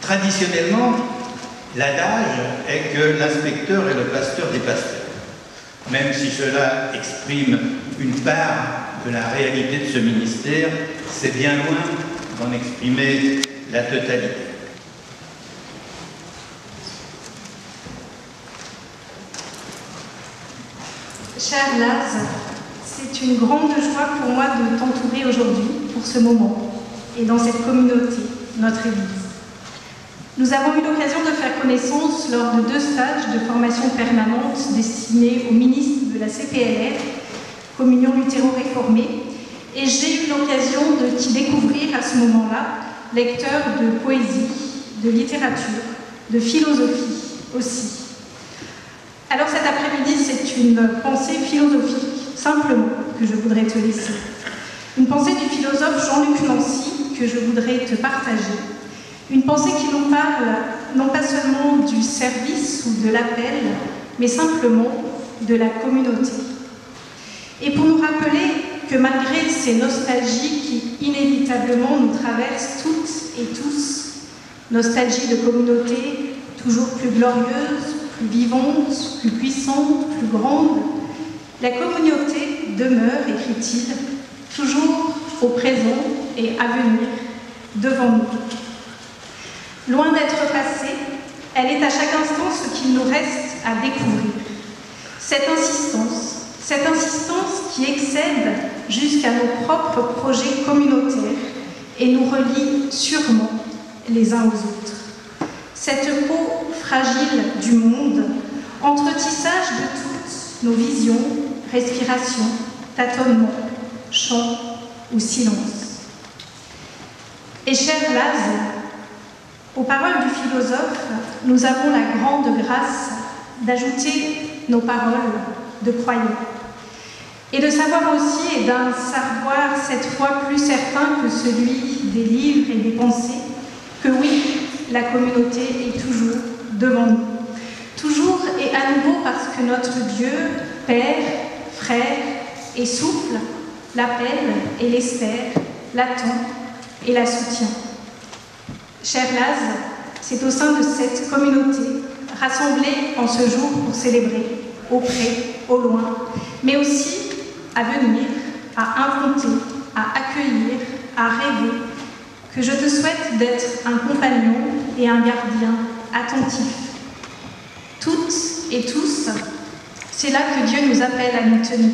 Traditionnellement, l'adage est que l'inspecteur est le pasteur des pasteurs. Même si cela exprime une part de la réalité de ce ministère, c'est bien loin d'en exprimer la totalité. Cher Laz, c'est une grande joie pour moi de t'entourer aujourd'hui pour ce moment et dans cette communauté, notre Église. Nous avons eu l'occasion de faire connaissance lors de 2 stages de formation permanente destinés aux ministres de la CPLR, Communion Luthéro-Réformée, et j'ai eu l'occasion de t'y découvrir à ce moment-là, lecteur de poésie, de littérature, de philosophie aussi. Alors cet après-midi, c'est une pensée philosophique, simplement, que je voudrais te laisser. Une pensée du philosophe Jean-Luc Nancy que je voudrais te partager. Une pensée qui nous parle non pas seulement du service ou de l'appel, mais simplement de la communauté. Et pour nous rappeler que malgré ces nostalgies qui inévitablement nous traversent toutes et tous, nostalgie de communauté toujours plus glorieuse, plus vivante, plus puissante, plus grande, la communauté demeure, écrit-il, toujours au présent et à venir, devant nous. Loin d'être passée, elle est à chaque instant ce qu'il nous reste à découvrir. Cette insistance qui excède jusqu'à nos propres projets communautaires et nous relie sûrement les uns aux autres. Cette peau fragile du monde, entretissage de toutes nos visions, respirations, tâtonnements, chants ou silences. Et cher Laz, aux paroles du philosophe, nous avons la grande grâce d'ajouter nos paroles de croyants. Et de savoir aussi, et d'un savoir cette fois plus certain que celui des livres et des pensées, que oui, la communauté est toujours devant nous. Toujours et à nouveau parce que notre Dieu, Père, Frère et Souffle, l'appelle et l'espère, l'attend et la soutient. Cher Laz, c'est au sein de cette communauté, rassemblée en ce jour pour célébrer, au près, au loin, mais aussi à venir, à inventer, à accueillir, à rêver, que je te souhaite d'être un compagnon et un gardien attentif. Toutes et tous, c'est là que Dieu nous appelle à nous tenir.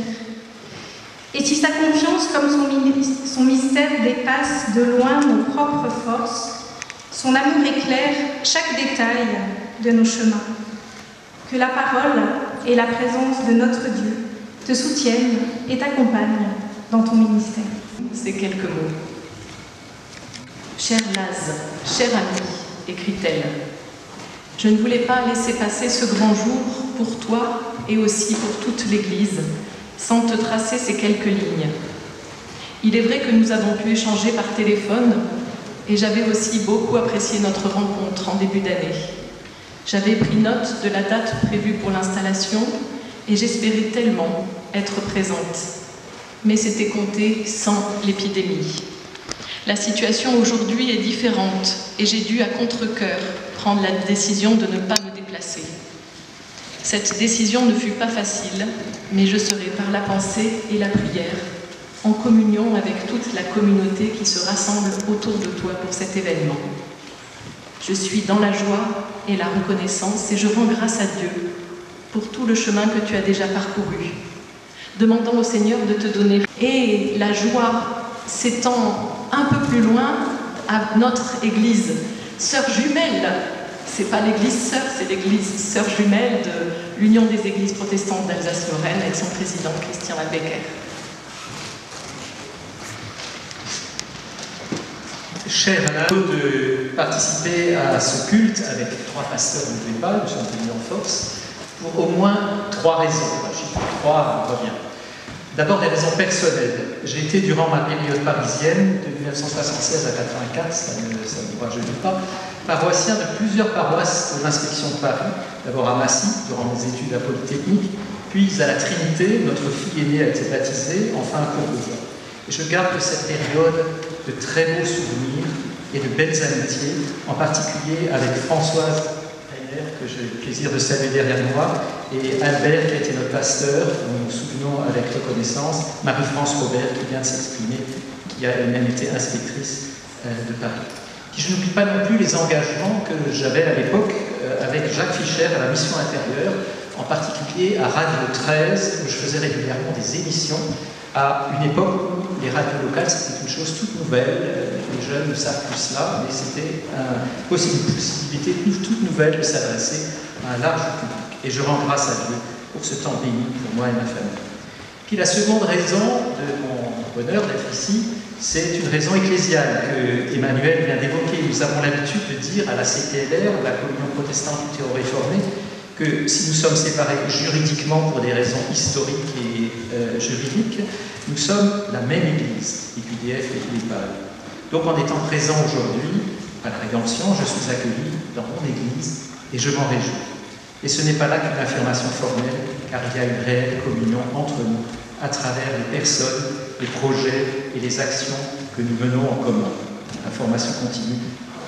Et si sa confiance comme son mystère dépasse de loin nos propres forces, son amour éclaire chaque détail de nos chemins. Que la parole et la présence de notre Dieu te soutiennent et t'accompagnent dans ton ministère. Ces quelques mots. Cher Laz, cher ami, écrit-elle, je ne voulais pas laisser passer ce grand jour pour toi et aussi pour toute l'Église sans te tracer ces quelques lignes. Il est vrai que nous avons pu échanger par téléphone et j'avais aussi beaucoup apprécié notre rencontre en début d'année. J'avais pris note de la date prévue pour l'installation et j'espérais tellement être présente. Mais c'était compté sans l'épidémie. La situation aujourd'hui est différente et j'ai dû à contre-cœur prendre la décision de ne pas me déplacer. Cette décision ne fut pas facile, mais je serai par la pensée et la prière, en communion avec toute la communauté qui se rassemble autour de toi pour cet événement. Je suis dans la joie et la reconnaissance et je rends grâce à Dieu pour tout le chemin que tu as déjà parcouru, demandant au Seigneur de te donner. Et la joie s'étend un peu plus loin à notre église sœur jumelle. C'est pas l'église sœur, c'est l'église sœur jumelle de l'Union des églises protestantes d'Alsace-Lorraine avec son président Christian Becker. Cher Alain, de participer à ce culte avec 3 pasteurs de Vépal, nous sommes venus en force, pour au moins 3 raisons. Le chiffre 3 revient. D'abord des raisons personnelles. J'ai été durant ma période parisienne, de 1976 à 1984, ça ne me rajeunit pas, paroissien de plusieurs paroisses de l'inspection de Paris, d'abord à Massy, durant mes études à Polytechnique, puis à la Trinité, notre fille aînée a été baptisée, enfin à Courbevoie. Et je garde de cette période de très beaux souvenirs et de belles amitiés, en particulier avec Françoise Heiner, que j'ai le plaisir de saluer derrière moi, et Albert, qui a été notre pasteur, dont nous nous souvenons avec reconnaissance, Marie-France Robert, qui vient de s'exprimer, qui a elle-même été inspectrice de Paris. Je n'oublie pas non plus les engagements que j'avais à l'époque avec Jacques Fischer à la mission intérieure, en particulier à Radio 13, où je faisais régulièrement des émissions, à une époque où les radios locales, c'était une chose toute nouvelle. Les jeunes ne savent plus cela, mais c'était une possibilité toute nouvelle de s'adresser à un large public. Et je rends grâce à Dieu pour ce temps béni pour moi et ma famille. Puis la seconde raison de mon bonheur d'être ici, c'est une raison ecclésiale que Emmanuel vient d'évoquer. Nous avons l'habitude de dire à la CPLR, la Communion protestante luthéro-réformée, que si nous sommes séparés juridiquement pour des raisons historiques et juridiques, nous sommes la même Église, l'UDF et l'EPAL. Donc en étant présent aujourd'hui à la Rédemption, je suis accueilli dans mon Église et je m'en réjouis. Et ce n'est pas là qu'une affirmation formelle, car il y a une réelle communion entre nous à travers les personnes, les projets et les actions que nous menons en commun. La formation continue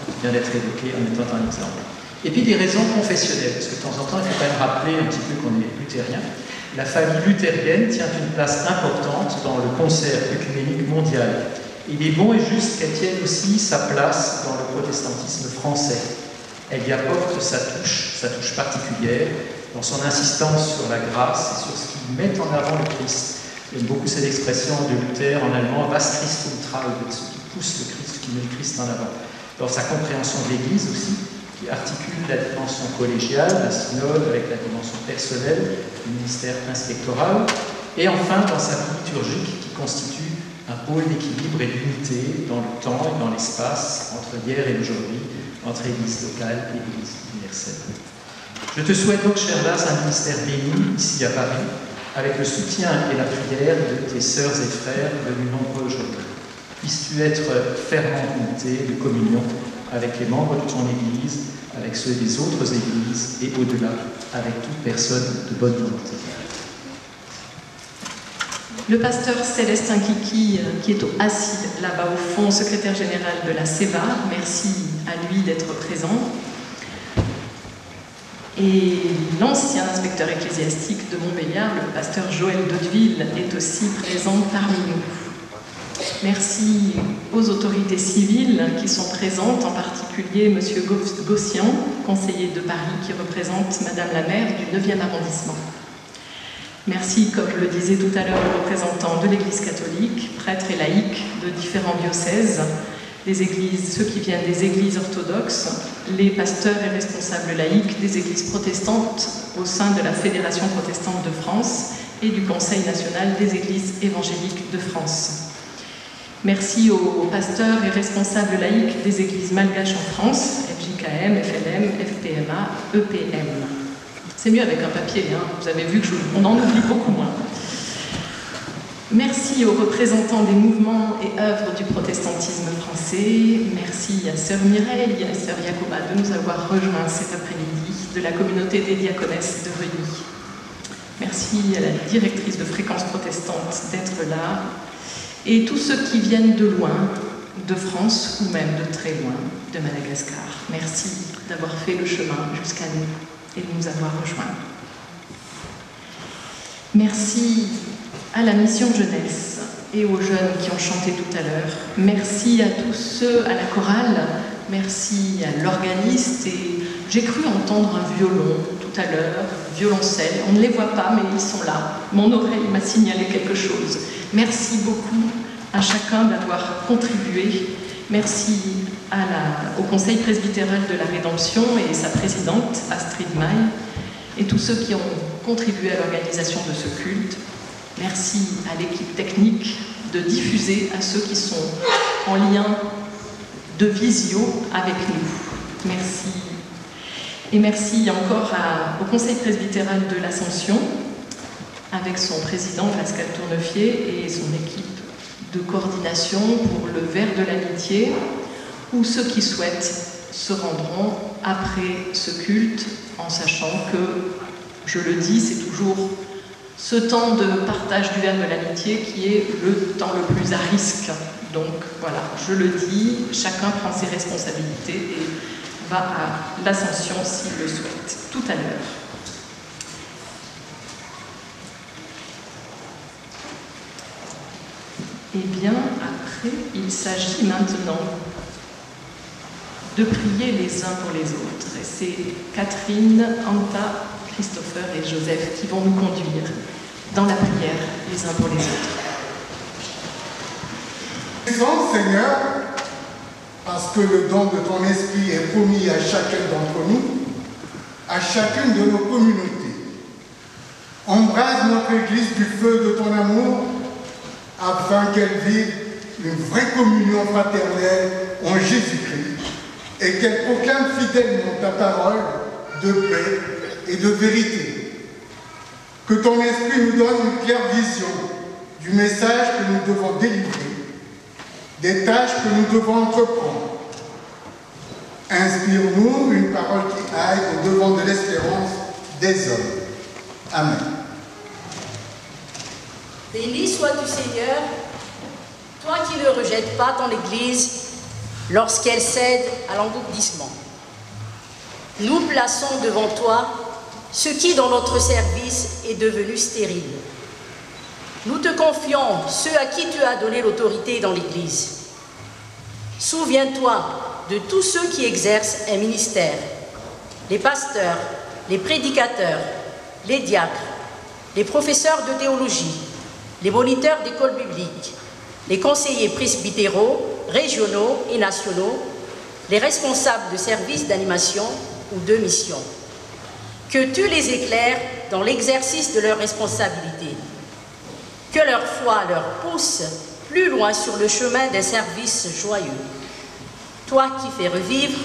qui vient d'être évoquée en étant un exemple. Et puis des raisons confessionnelles, parce que de temps en temps, il faut quand même rappeler un petit peu qu'on est luthérien. La famille luthérienne tient une place importante dans le concert œcuménique mondial. Il est bon et juste qu'elle tienne aussi sa place dans le protestantisme français. Elle y apporte sa touche particulière, dans son insistance sur la grâce et sur ce qui met en avant le Christ. J'aime beaucoup cette expression de Luther en allemand, was Christum treibt, ce qui pousse le Christ, qui met le Christ en avant. Dans sa compréhension de l'Église aussi, qui articule la dimension collégiale, la synode, avec la dimension personnelle, du ministère inspectoral, et enfin dans sa vie liturgique qui constitue un pôle d'équilibre et d'unité dans le temps et dans l'espace, entre hier et aujourd'hui, entre Église locale et Église universelle. Je te souhaite donc, cher Lars, un ministère béni ici à Paris, avec le soutien et la prière de tes sœurs et frères venus nombreux aujourd'hui. Puisses-tu être fermement unité de communion avec les membres de ton Église, avec ceux des autres Églises et au-delà, avec toute personne de bonne volonté. Le pasteur Célestin Kiki, qui est assis là-bas au fond, secrétaire général de la CEVA, merci à lui d'être présent. Et l'ancien inspecteur ecclésiastique de Montbéliard, le pasteur Joël Daudeville, est aussi présent parmi nous. Merci aux autorités civiles qui sont présentes, en particulier M. Gossian, conseiller de Paris, qui représente Madame la maire du 9e arrondissement. Merci, comme le disait tout à l'heure le représentant de l'Église catholique, prêtres et laïcs de différents diocèses, les églises, ceux qui viennent des églises orthodoxes, les pasteurs et responsables laïcs des églises protestantes au sein de la Fédération protestante de France et du Conseil national des églises évangéliques de France. Merci aux pasteurs et responsables laïcs des églises malgaches en France, FJKM, FLM, FPMA, EPM. C'est mieux avec un papier, hein. Vous avez vu qu'on en oublie beaucoup moins. Merci aux représentants des mouvements et œuvres du protestantisme français. Merci à Sœur Mireille et à Sœur Jacoba de nous avoir rejoints cet après-midi de la communauté des diaconesses de Reuilly. Merci à la directrice de Fréquence protestante d'être là. Et tous ceux qui viennent de loin, de France ou même de très loin, de Madagascar. Merci d'avoir fait le chemin jusqu'à nous et de nous avoir rejoints. Merci à la mission jeunesse et aux jeunes qui ont chanté tout à l'heure. Merci à tous ceux à la chorale. Merci à l'organiste. Et j'ai cru entendre un violon tout à l'heure, violoncelle. On ne les voit pas, mais ils sont là. Mon oreille m'a signalé quelque chose. Merci beaucoup à chacun d'avoir contribué Merci au Conseil presbytéral de la Rédemption et sa présidente, Astrid Maille, et tous ceux qui ont contribué à l'organisation de ce culte. Merci à l'équipe technique de diffuser à ceux qui sont en lien de visio avec nous. Merci. Et merci encore au Conseil presbytéral de l'Ascension, avec son président Pascal Tournefier et son équipe de coordination pour le Verre de l'Amitié, où ceux qui souhaitent se rendront après ce culte, en sachant que, je le dis, c'est toujours ce temps de partage du Verre de l'Amitié qui est le temps le plus à risque. Donc voilà, je le dis, chacun prend ses responsabilités et va à l'Ascension s'il le souhaite, tout à l'heure. Eh bien, après, il s'agit maintenant de prier les uns pour les autres. Et c'est Catherine, Anta, Christopher et Joseph qui vont nous conduire dans la prière les uns pour les autres. Merci Seigneur, parce que le don de ton esprit est promis à chacun d'entre nous, à chacune de nos communautés. Embrase notre Église du feu de ton amour, afin qu'elle vive une vraie communion fraternelle en Jésus-Christ et qu'elle proclame fidèlement ta parole de paix et de vérité. Que ton esprit nous donne une claire vision du message que nous devons délivrer, des tâches que nous devons entreprendre. Inspire-nous une parole qui aille au-devant de l'espérance des hommes. Amen. Béni sois-tu, Seigneur, toi qui ne rejettes pas ton Église lorsqu'elle cède à l'engloutissement. Nous plaçons devant toi ce qui, dans notre service, est devenu stérile. Nous te confions ceux à qui tu as donné l'autorité dans l'Église. Souviens-toi de tous ceux qui exercent un ministère, les pasteurs, les prédicateurs, les diacres, les professeurs de théologie, les moniteurs d'école biblique, les conseillers presbytéraux, régionaux et nationaux, les responsables de services d'animation ou de mission. Que tu les éclaires dans l'exercice de leurs responsabilités. Que leur foi leur pousse plus loin sur le chemin d'un service joyeux. Toi qui fais revivre,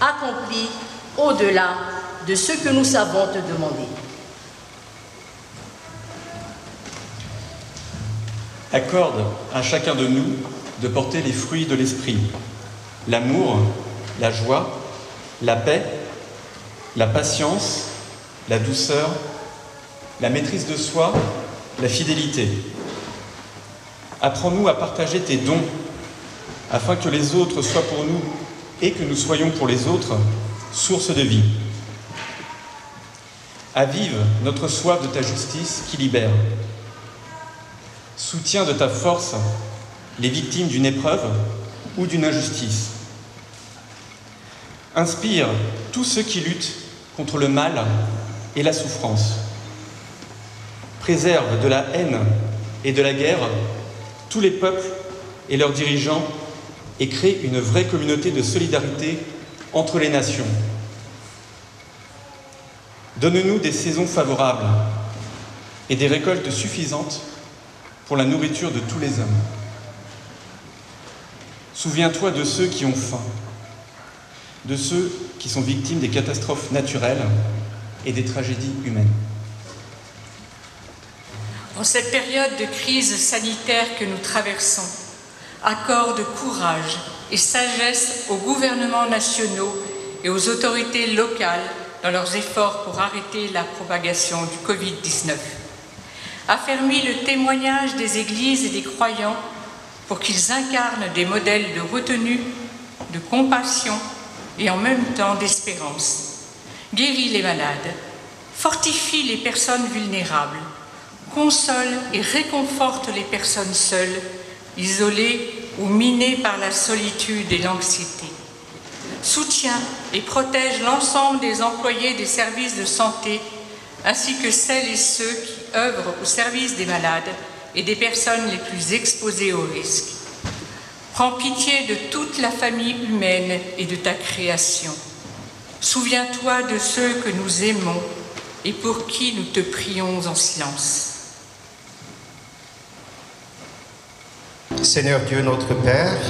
accomplis au-delà de ce que nous savons te demander. Accorde à chacun de nous de porter les fruits de l'esprit, l'amour, la joie, la paix, la patience, la douceur, la maîtrise de soi, la fidélité. Apprends-nous à partager tes dons, afin que les autres soient pour nous et que nous soyons pour les autres source de vie. Avive notre soif de ta justice qui libère. Soutiens de ta force les victimes d'une épreuve ou d'une injustice. Inspire tous ceux qui luttent contre le mal et la souffrance. Préserve de la haine et de la guerre tous les peuples et leurs dirigeants et crée une vraie communauté de solidarité entre les nations. Donne-nous des saisons favorables et des récoltes suffisantes pour la nourriture de tous les hommes. Souviens-toi de ceux qui ont faim, de ceux qui sont victimes des catastrophes naturelles et des tragédies humaines. En cette période de crise sanitaire que nous traversons, accorde courage et sagesse aux gouvernements nationaux et aux autorités locales dans leurs efforts pour arrêter la propagation du Covid-19. Affermis le témoignage des églises et des croyants pour qu'ils incarnent des modèles de retenue, de compassion et en même temps d'espérance. Guéris les malades, fortifie les personnes vulnérables, console et réconforte les personnes seules, isolées ou minées par la solitude et l'anxiété. Soutiens et protège l'ensemble des employés des services de santé ainsi que celles et ceux qui œuvrent au service des malades et des personnes les plus exposées au risque. Prends pitié de toute la famille humaine et de ta création. Souviens-toi de ceux que nous aimons et pour qui nous te prions en silence. Seigneur Dieu notre Père,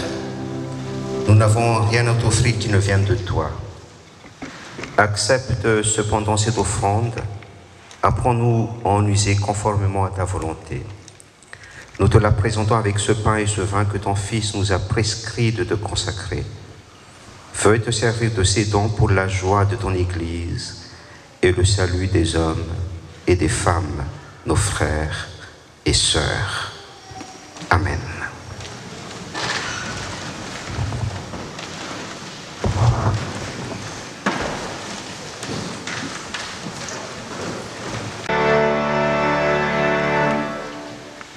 nous n'avons rien à t'offrir qui ne vienne de toi. Accepte cependant cette offrande, apprends-nous à en user conformément à ta volonté. Nous te la présentons avec ce pain et ce vin que ton Fils nous a prescrit de te consacrer. Veuille te servir de ces dons pour la joie de ton Église et le salut des hommes et des femmes, nos frères et sœurs. Amen.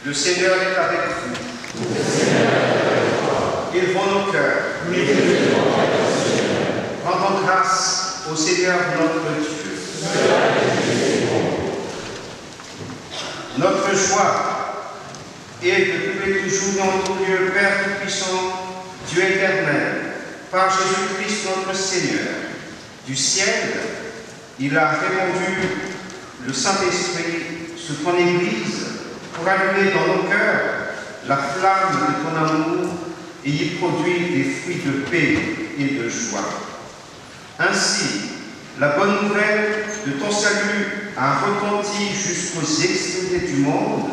Le Seigneur est avec vous. Élevons nos cœurs. Rendons grâce au Seigneur notre Dieu. Notre joie est de trouver toujours dans ton Dieu, Père Tout-Puissant, Dieu éternel, par Jésus-Christ notre Seigneur. Du ciel, il a répandu le Saint-Esprit sur ton Église, pour allumer dans nos cœurs la flamme de ton amour et y produire des fruits de paix et de joie. Ainsi, la bonne nouvelle de ton salut a retenti jusqu'aux extrémités du monde,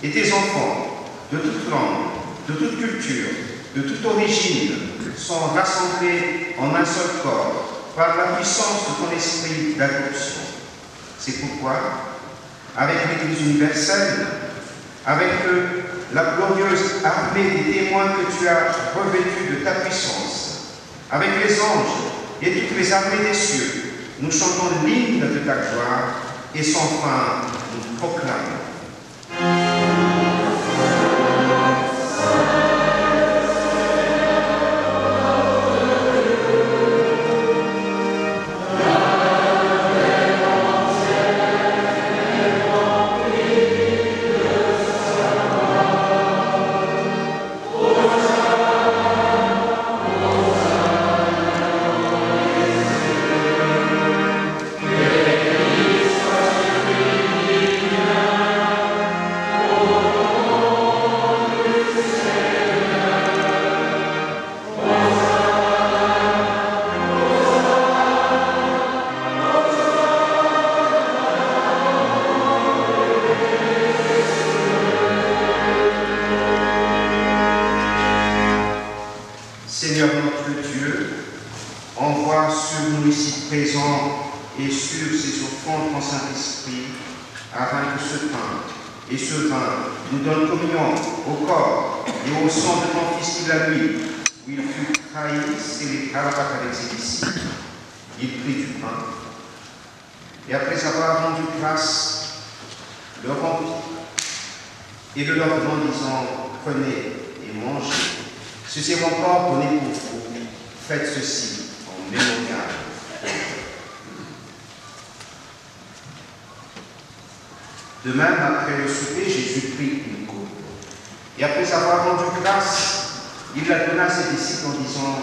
et tes enfants, de toute langue, de toute culture, de toute origine, sont rassemblés en un seul corps par la puissance de ton esprit d'adoption. C'est pourquoi, avec l'Église universelle, avec la glorieuse armée des témoins que tu as revêtus de ta puissance, avec les anges et toutes les armées des cieux, nous chantons l'hymne de ta gloire et sans fin nous proclamons. Seigneur notre Dieu, envoie sur nous ici présents et sur ces offrandes ton Saint-Esprit, afin que ce pain et ce vin nous donnent communion au corps et au sang de ton Fils qui la nuit, où il fut trahi, scellé à la pâte avec ses disciples. Il prit du pain, et après avoir rendu grâce, le rompit, et le leur donnant, disant, prenez et mangez. Ceci est mon corps donné pour vous. Faites ceci en mémorial. De même, après le souper, Jésus prit une coupe. Et après avoir rendu grâce, il la donna à ses disciples en disant,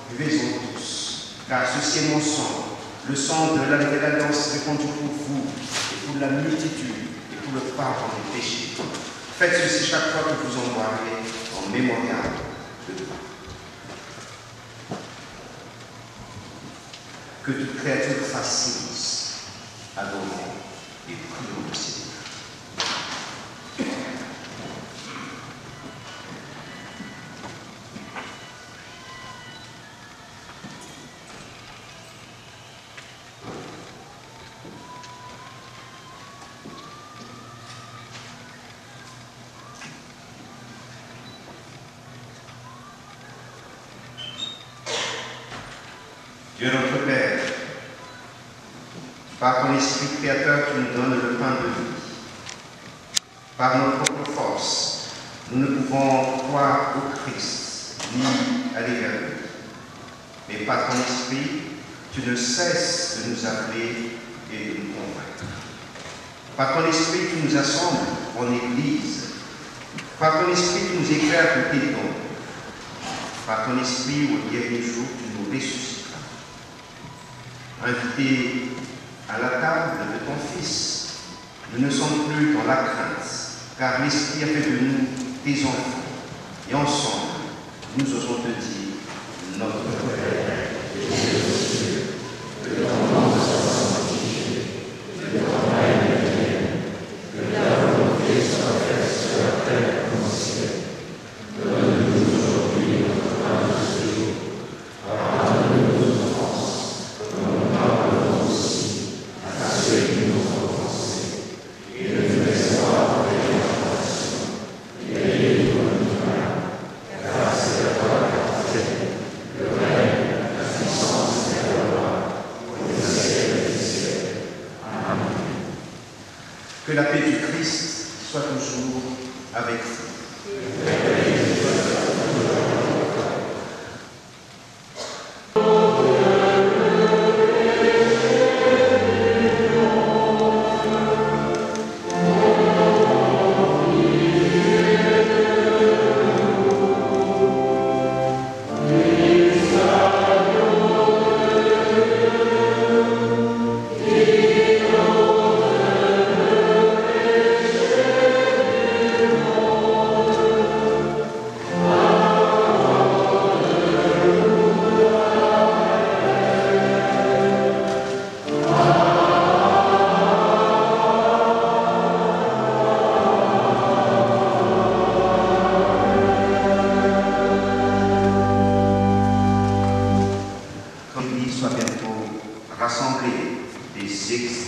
buvez-en tous, car ceci est mon sang, le sang de la nouvelle alliance répandu pour vous et pour la multitude et pour le pardon des péchés. Faites ceci chaque fois que vous en boirez en mémorial. Que toute créature fasse silence, adorons et prions le Seigneur. Dieu notre Père, par ton Esprit créateur, tu nous donnes le pain de vie. Par notre propre force, nous ne pouvons croire au Christ, ni aller vers lui. Mais par ton Esprit, tu ne cesses de nous appeler et de nous convaincre. Par ton Esprit, tu nous assembles en Église. Par ton Esprit, tu nous éclaires de tes dons. par ton esprit au dernier jour, tu nous ressusciteras. Invités à la table de ton Fils, nous ne sommes plus dans la crainte, car l'Esprit a fait de nous tes enfants. Et ensemble, nous osons te dire, notre Père, qui es aux cieux, que ton nom soit sanctifié, que ton règne vienne, que ta volonté soit faite sur la terre comme au ciel. Donne-nous aujourd'hui notre pain de ce jour. Pardonne-nous nos offenses, comme nous pardonnons aussi à ceux qui nous ont offensés. Et ne nous laisse pas entrer en tentation, mais délivre-nous du mal. Car c'est à toi le règne, la puissance et la gloire, pour le siècle des siècles. Amen. Que la paix du Christ soit toujours avec vous. Jésus.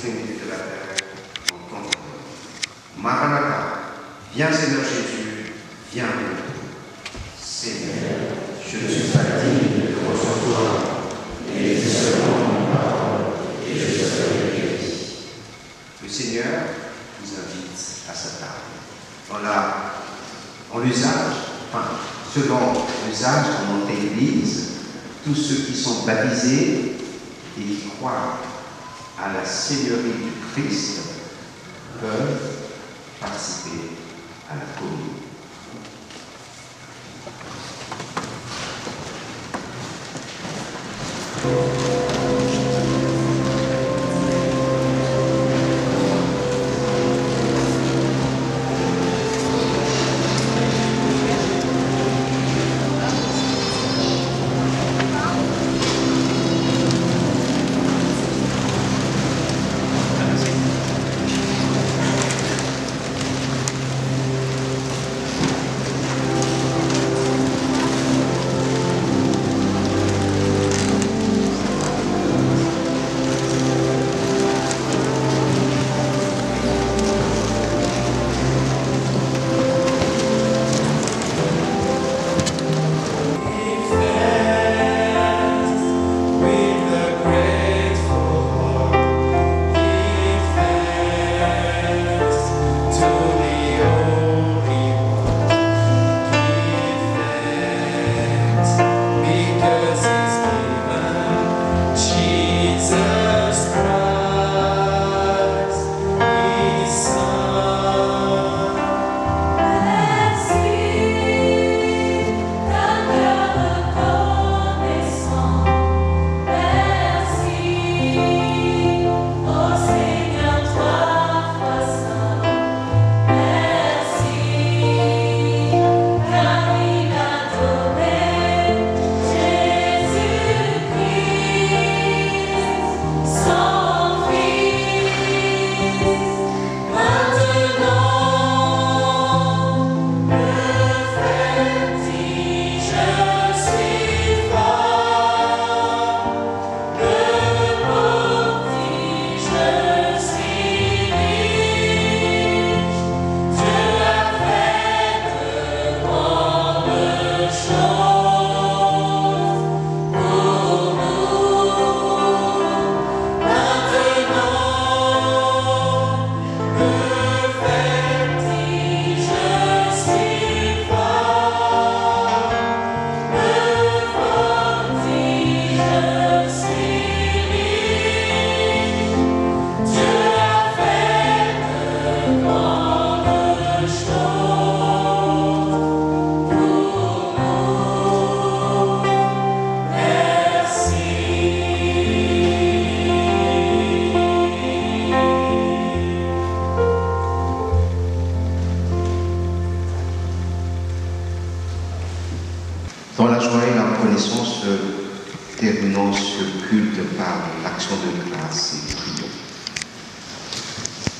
terminons ce culte par l'action de grâce et prions.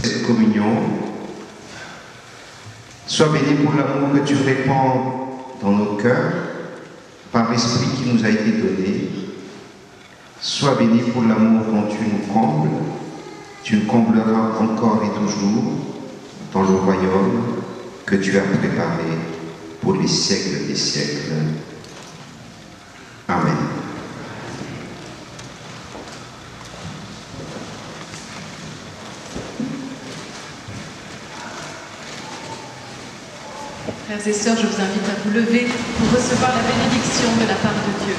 Cette communion, sois béni pour l'amour que tu répands dans nos cœurs par l'Esprit qui nous a été donné. Sois béni pour l'amour dont tu nous combles. Tu nous combleras encore et toujours dans le royaume que tu as préparé pour les siècles des siècles. Amen. Frères et sœurs, je vous invite à vous lever pour recevoir la bénédiction de la part de Dieu.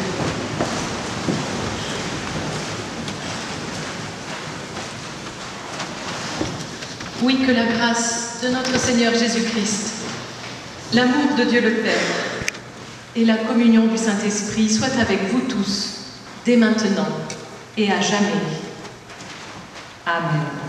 Oui, que la grâce de notre Seigneur Jésus-Christ, l'amour de Dieu le Père et la communion du Saint-Esprit soient avec vous tous, dès maintenant et à jamais. Amen.